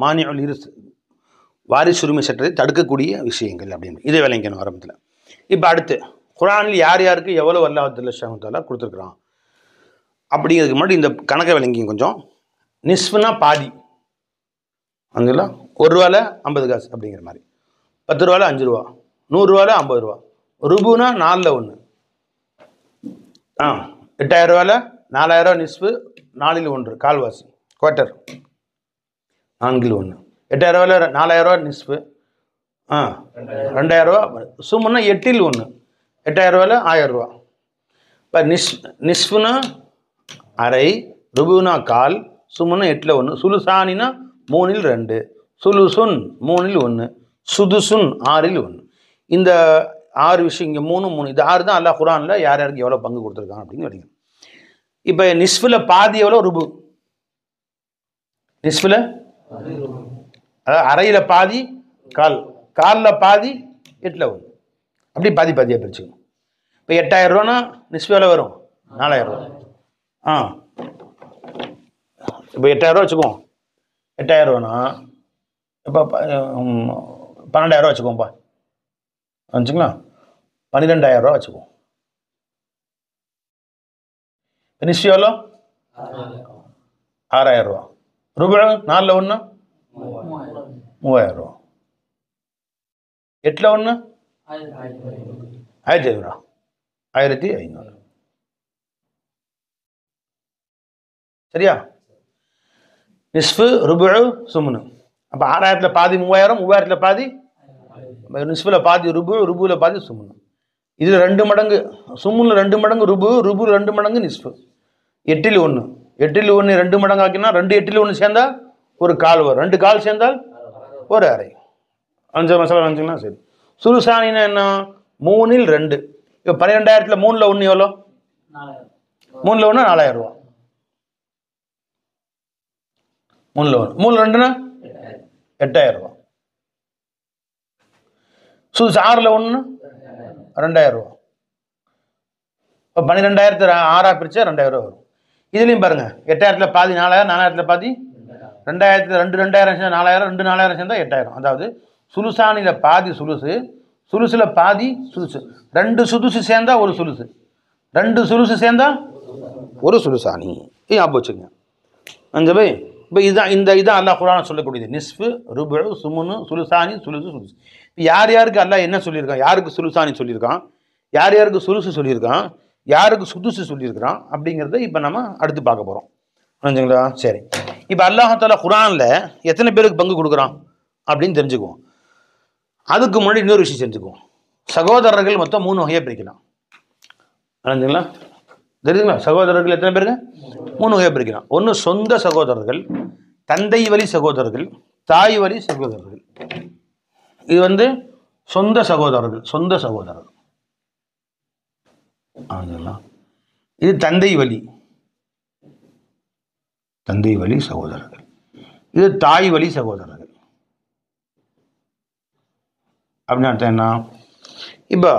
மானியல் இரிஸ், வாரிசுரிமை சட்டத்தை தடுக்கக்கூடிய விஷயங்கள் அப்படின்னு இதை விளங்கணும் ஆரம்பத்தில். இப்போ அடுத்து குர்ஆனில் யார் யாருக்கு எவ்வளோ அல்லாஹ் ஜல்ல கொடுத்துருக்குறான் அப்படிங்கிறதுக்கு முன்னாடி இந்த கணக்கை விளங்கிங்க கொஞ்சம். நிஸ்ஃபுனா பாதி, அங்கெல்லாம் 1 ரூபாவில் 50 காசு அப்படிங்கிற மாதிரி, 10 ரூபாவில் 5 ரூபா, 100 ரூபாவில் 50 ரூபா, ரூபுனா 4ல் 1, 8000 ரூபாவில் 4000 ரூபா நிஸ்ஃபு, 4ல் 1 கால்வாசி, குவார்ட்டர், 4ல் 1, 8000 ரூபாவில் 4000 ரூபா நிஸ்ஃபு, 2000 ரூபா, சும்முன்னா 8ல் 1, 8000 ரூபாவில் 1000 ரூபா. இப்போ நிஸ்ஃபுனா அரை, ருபுனா கால், சும்முன்னா 8ல் 1, சுலுசானினா 3ல் 2, சுலுசுன் 3ல் 1, சுதுசுன் 6ல் 1. இந்த 6 விஷயம் இங்கே 3 3, இது 6 தான் அல்லாஹ் குர்ஆனில் யார் யாருக்கு எவ்வளோ பங்கு கொடுத்துருக்காங்க அப்படின்னு வரைக்கும். இப்போ நிஸ்ஃபில் பாதி எவ்வளோ? ருபு. நிஸ்ஃபில் அதாவது அரையில் பாதி, காலில் பாதி, 8ல் 1, அப்படி பாதி பாதியாக பிரிச்சுக்கணும். இப்போ 8000 ரூபானா நிஸ்ஃபு எவ்வளோ வரும்? 4000 ரூபா. இப்போ 8000 ரூபா வச்சுக்குவோம். 8000 ரூபானா இப்போ 12000 ரூபா வச்சுக்கோப்பா, வச்சுங்களா? 12000 ரூபா வச்சுக்குவோம். நிஸ்ஃபு எவ்வளோ? 6000 ரூபா. ரூபா 4ல் 1 3000 ரூபா, 8ல் 1 1500 ரூபா, 1500. சரியா? நிஸ்ஃபு, ருபு, சுமுனு. அப்போ 6000ல் பாதி 3000, 3000ல் பாதி, நிஸ்ஃபில் பாதி ருபு, ருபுவில் பாதி சுமுனு. இதில் 2 மடங்கு சுமுனில் 2 மடங்கு ருபு, ருபு 2 மடங்கு நிஸ்ஃபு. 8ல் 1, 8ல் 1 2 மடங்கு ஆக்கினா 2 8ல் 1 சேர்ந்தால் 1 கால் வரும், 2 கால் சேர்ந்தால் 1 அரை. 5 மசாலா வந்துச்சுங்களா? சரி. சுலுசானினா என்ன? 3ல் 2. இப்போ 12000ல் 3ல் 1 எவ்வளோ? 3ல் 1 4000 ரூபா. 3ல் 1, 3ல் 2னா 8000 ரூபா. சுதுசு 6ல் 1 2000 ரூபா. இப்போ 12000 6ஆக பிரிச்சா 2000 ரூபா வரும். இதுலேயும் பாருங்கள், 8000ல் பாதி 4000, 4000ல் பாதி 2000, 2000 சேர்ந்தா 4000, 4000 சேர்ந்தா 8000. அதாவது சுலுசானியில் பாதி சுலுசு, சுலுசில் பாதி சுலுசு, 2 சுதுசு சேர்ந்தா 1 சுலுசு, 2 சுலுசு சேர்ந்தா 1 சுலுசானி. ஞாபகம் வச்சுங்க. பை இப்போ இதான் அல்லாஹ் குர்ஆன் சொல்லக்கூடியது. நிஸ்ஃபு, ருபு, சுமுனு, சுலுசானி, சுலுசு, சுலுசு. யார் யாருக்கு அல்லாஹ் என்ன சொல்லியிருக்கான்? யாருக்கு சுலுசானி சொல்லியிருக்கான், யார் யாருக்கு சுலுசு சொல்லியிருக்கான், யாருக்கு சுதுசு சொல்லியிருக்கிறான் அப்படிங்கிறத இப்போ நம்ம அடுத்து பார்க்க போகிறோம். புரிஞ்சுங்களா? சரி. இப்போ அல்லாஹ் தஆலா குர்ஆனில் எத்தனை பேருக்கு பங்கு கொடுக்குறான் அப்படின்னு தெரிஞ்சுக்குவோம். அதுக்கு முன்னாடி இன்னொரு விஷயம் தெரிஞ்சுக்குவோம். சகோதரர்கள் மொத்தம் 3 வகையாக பிரிக்கலாம். புரிஞ்சுங்களா? தெரியுதுங்களா? சகோதரர்கள் எத்தனை பேருங்க? 3 வகையாக பிரிக்கலாம். ஒன்று சொந்த சகோதரர்கள், தந்தை வழி சகோதரர்கள், தாய் வழி சகோதரர்கள். இது சொந்த சகோதரர்கள், சொந்த சகோதரர்கள். இது தந்தை வழி, தந்தை வழி சகோதரர்கள். இது தாய் வழி சகோதரர்கள். அப்படின்னு அர்த்தம் என்ன? இப்போ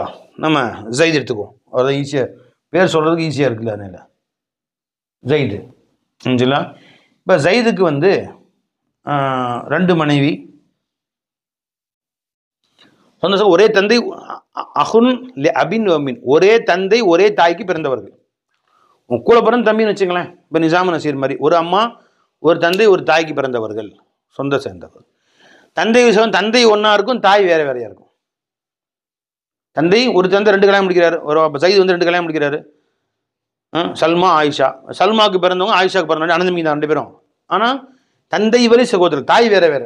நம்ம ஜெயித் எடுத்துக்குவோம். அதான் ஈஸியாக பேர் சொல்கிறதுக்கு ஈஸியாக இருக்குல்ல, அதனால ஜெயிது சொல்லலாம். இப்போ ஜெயிதுக்கு 2 மனைவி, சொந்த ஒரே தந்தை, அஹுன் அபின் அமின், ஒரே தந்தை ஒரே தாய்க்கு பிறந்தவர்கள். கூட பிறந்த தம்பின்னு வச்சுங்களேன். இப்போ நிசாம் நசீர் மாதிரி ஒரு அம்மா ஒரு தந்தை ஒரு தாய்க்கு பிறந்தவர்கள், சொந்த சேர்ந்தவர்கள். தந்தை ஒன்றா இருக்கும், தாய் வேற வேறையாக இருக்கும். தந்தை ஒரு தந்தை 2 கல்யாணம் முடிக்கிறாரு. ஒரு சைது 2 கல்யாணம் முடிக்கிறாரு. சல்மா, ஆயிஷா. சல்மாவுக்கு பிறந்தவங்க ஆயிஷாவுக்கு பிறந்தவங்க அனந்தமி தான் 2 பேரும். ஆனால் தந்தை வழி சகோதரர், தாய் வேற வேற.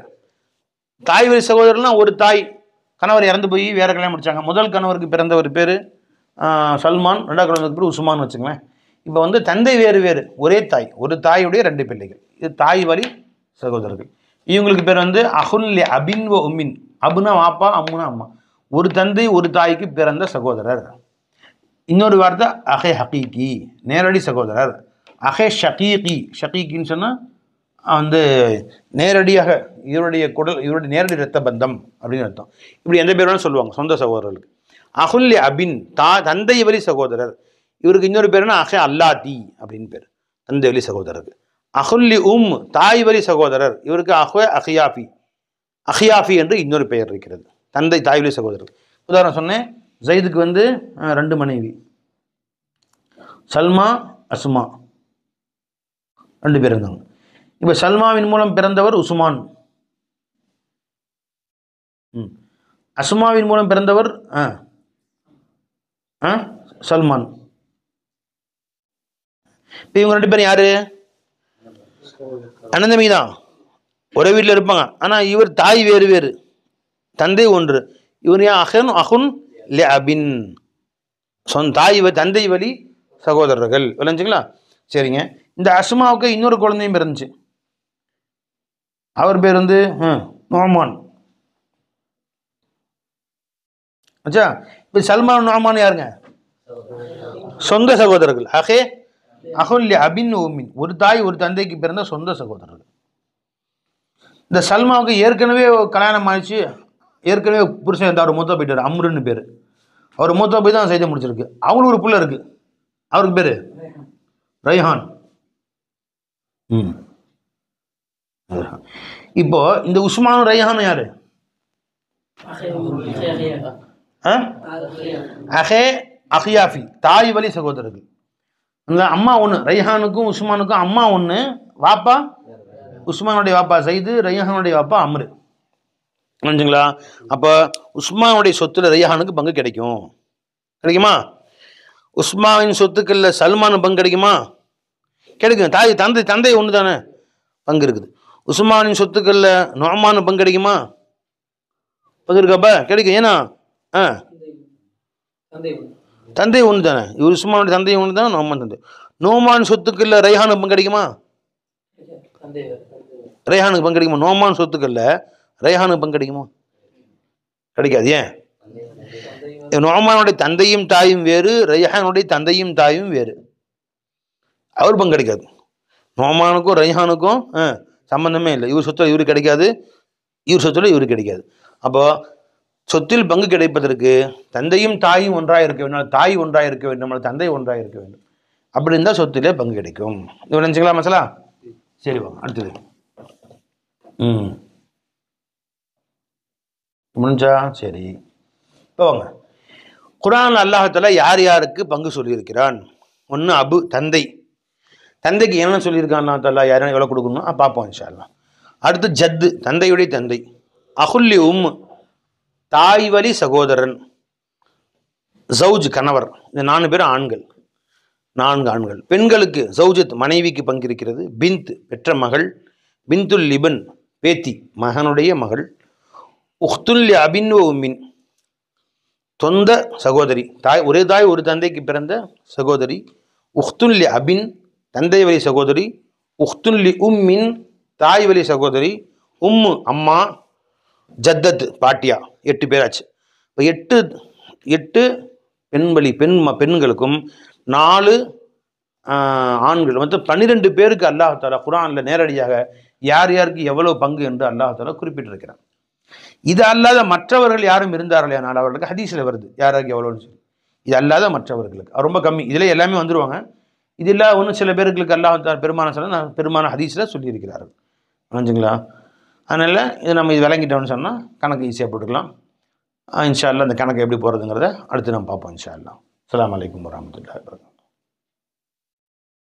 தாய் வழி சகோதரர்னா ஒரு தாய் கணவர் இறந்து போய் வேற கல்யாணம் முடிச்சாங்க. முதல் கணவருக்கு பிறந்த ஒரு பேர் சல்மான், 2ஆவது கணவருக்கு பேர் உஸ்மான் வச்சுங்களேன். இப்போ தந்தை வேறு வேறு, ஒரே தாய், ஒரு தாயுடைய 2 பிள்ளைகள். இது தாய் வழி சகோதரர்கள். இவங்களுக்கு பேர் அஹுன் அபின் வ உம்மின். அபுனா வாப்பா, அம்முனா அம்மா. ஒரு தந்தை ஒரு தாய்க்கு பிறந்த சகோதரர். இன்னொரு வார்த்தை அஹே ஹகீகி, நேரடி சகோதரர். அஹே ஷகீகி, ஷகீகின்னு சொன்னால் வந்து நேரடியாக இவருடைய நேரடி இரத்த பந்தம் அப்படின்னு அர்த்தம். இப்படி எந்த பேர் வேணாலும் சொல்லுவாங்க சொந்த சகோதரர்களுக்கு. அஹுல்லி அபின், தந்தை வழி சகோதரர். இவருக்கு இன்னொரு பேருனா அஹே அல்லாத்தி அப்படின்னு பேர், தந்தை வழி சகோதரருக்கு. அஹுல்லி தாய் வழி சகோதரர். இவருக்கு அஹே அஹியாஃபி, அஹியாஃபி என்று இன்னொரு பெயர் இருக்கிறது, தந்தை தாய் வழி சகோதரர். உதாரணம் சொன்னேன், ஜெயிதுக்கு வந்து 2 மனைவி, சல்மா அஸ்மா 2 பேர் இருந்தாங்க. இப்போ சல்மாவின் மூலம் பிறந்தவர் உஸ்மான், அஸ்மாவின் மூலம் பிறந்தவர் சல்மான். இப்போ இவங்க 2 பேரும் யாரு? அனந்தமி தான், ஒரே வீட்டில் இருப்பாங்க. ஆனால் இவர் தாய் வேறு வேறு, தந்தை ஒன்று. இவர் ஏன் அஹுன் லே அபின், தாய் தந்தை வழி சகோதரர்கள். விளைஞ்சுங்களா? சரிங்க. இந்த அஸ்மாவுக்கு இன்னொரு குழந்தையும் பிறந்துச்சு. அவர் பேர் வந்து நோமான். ஆச்சா? இப்போ சல்மான் நோமான் யாருங்க? சொந்த சகோதரர்கள். அஹுல் அபின் உம்மின், ஒரு தாய் ஒரு தந்தைக்கு பிறந்த சொந்த சகோதரர்கள். இந்த சல்மாவுக்கு ஏற்கனவே கல்யாணம் ஆயிடுச்சு, ஏற்கனவே புருஷன் இருந்தார், மூத்தா போயிட்டார், அம்ருன்னு பேர். அவர் மூத்தா போய் தான் செய்தி முடிச்சிருக்கு. அவங்களுக்கு ஒரு பிள்ளை இருக்கு, அவருக்கு பேர் ரைஹான். இப்போ இந்த உஸ்மான் ரைஹான் யாரு? அஹே அஹியாஃபி, தாய் வழி சகோதரர்கள். அந்த அம்மா ஒன்று, ரைஹானுக்கும் உஸ்மானுக்கும் அம்மா ஒன்று, வாப்பா உஸ்மானுடைய வாப்பா சைது, ரைஹானுடைய வாப்பா அம்ரு. புரிஞ்சுங்களா? அப்போ உஸ்மானுடைய சொத்துல ரைஹானுக்கு பங்கு கிடைக்கும். கிடைக்குமா? உஸ்மானின் சொத்துக்களில் சல்மான் பங்கு கிடைக்குமா? கிடைக்கும். தந்தை ஒன்று தானே, பங்கு இருக்குது. உஸ்மானின் சொத்துக்களில் நோமானு பங்கு கிடைக்குமா? பங்கு இருக்காப்பா? கிடைக்கும். ஏன்னா தந்தை ஒன்று தானே, இவர் உஸ்மானுடைய தந்தை ஒன்று தானே, நோமான் தந்தை. நோமான் சொத்துக்களில் ரைஹானுக்கு பங்கு கிடைக்குமா? ரைஹானுக்கு பங்கு கிடைக்குமா? நோமான் சொத்துக்களில் ரைஹானுக்கு பங்கு கிடைக்குமா? கிடைக்காது. ஏன்? நோமானுடைய தந்தையும் தாயும் வேறு, ரைஹானுடைய தந்தையும் தாயும் வேறு, அவர் பங்கு கிடைக்காது. நோமானுக்கும் ரைஹானுக்கும் சம்பந்தமே இல்லை. இவர் சொத்துல இவருக்கு கிடைக்காது, இவர் சொத்துல இவருக்கு கிடைக்காது. அப்போ சொத்தில் பங்கு கிடைப்பதற்கு தந்தையும் தாயும் ஒன்றாக இருக்க வேண்டும், தாய் ஒன்றாக இருக்க வேண்டும், தந்தை ஒன்றாக இருக்க வேண்டும். அப்படி இருந்தால் சொத்திலே பங்கு கிடைக்கும். இது நினச்சிங்களா மசாலா? சரி, வாங்க அடுத்தது. முடிஞ்சா? சரி, இப்போ வாங்க. குர்ஆன்ல அல்லாஹ் யார் யாருக்கு பங்கு சொல்லியிருக்கிறான்? ஒன்று தந்தை. தந்தைக்கு என்ன சொல்லியிருக்கான் அல்லாஹ் தஆலா, யாரும் எவ்வளோ கொடுக்கணும் பார்ப்போம் இன்ஷா அல்லாஹ். அடுத்து ஜத்து, தந்தையுடைய தந்தை. அஹுல்லி தாய் வழி சகோதரன். ஜவுஜ், கணவர். இந்த 4 பேரும் ஆண்கள், 4 ஆண்கள். பெண்களுக்கு ஜவுஜத், மனைவிக்கு பங்கு இருக்கிறது. பிந்த், பெற்ற மகள். பிந்துல் லிபன், பேத்தி, மகனுடைய மகள். உஹ்துல் அபின் உம்மின், சொந்த சகோதரி, ஒரே தாய் ஒரு தந்தைக்கு பிறந்த சகோதரி. உஹ்துல் அபின், தந்தை வழி சகோதரி. உஹ்துல் உம்மின், தாய் வழி சகோதரி. அம்மா. ஜத்தத், பாட்டியா. 8 பேராச்சு. இப்போ 8 பெண்களுக்கும் 4 ஆண்கள், மொத்தம் 12 பேருக்கு அல்லாஹ் தஆலா குர்ஆனில் நேரடியாக யார் யாருக்கு எவ்வளவு பங்கு என்று அல்லாஹ் தஆலா குறிப்பிட்டிருக்கிறார். இது அல்லாத மற்றவர்கள் யாரும் இருந்தார்கள் ஆனால் அவர்களுக்கு ஹதீஸில் வருது யாருக்கு எவ்வளோன்னு சொல்லி. இது அல்லாத மற்றவர்களுக்கு ரொம்ப கம்மி. இதில் எல்லாமே வந்துடுவாங்க. இது இல்லாத ஒன்றும் சில பேர்களுக்கு அல்லாஹ் பெருமான ஹதீஸில் சொல்லியிருக்கிறார்கள். புரிஞ்சுங்களா? அதனால் இதை நம்ம இது விளங்கிட்டோம்னு சொன்னால் கணக்கு ஈஸியாக போட்டுக்கலாம். இன்ஷா அல்லாஹ் அந்த கணக்கு எப்படி போகிறதுங்கிறத அடுத்து நம்ம பார்ப்போம் இன்ஷா அல்லாஹ். அஸ்ஸலாமு அலைக்கும் வரஹ்மத்துல்லாஹி வபரகாத்துஹு.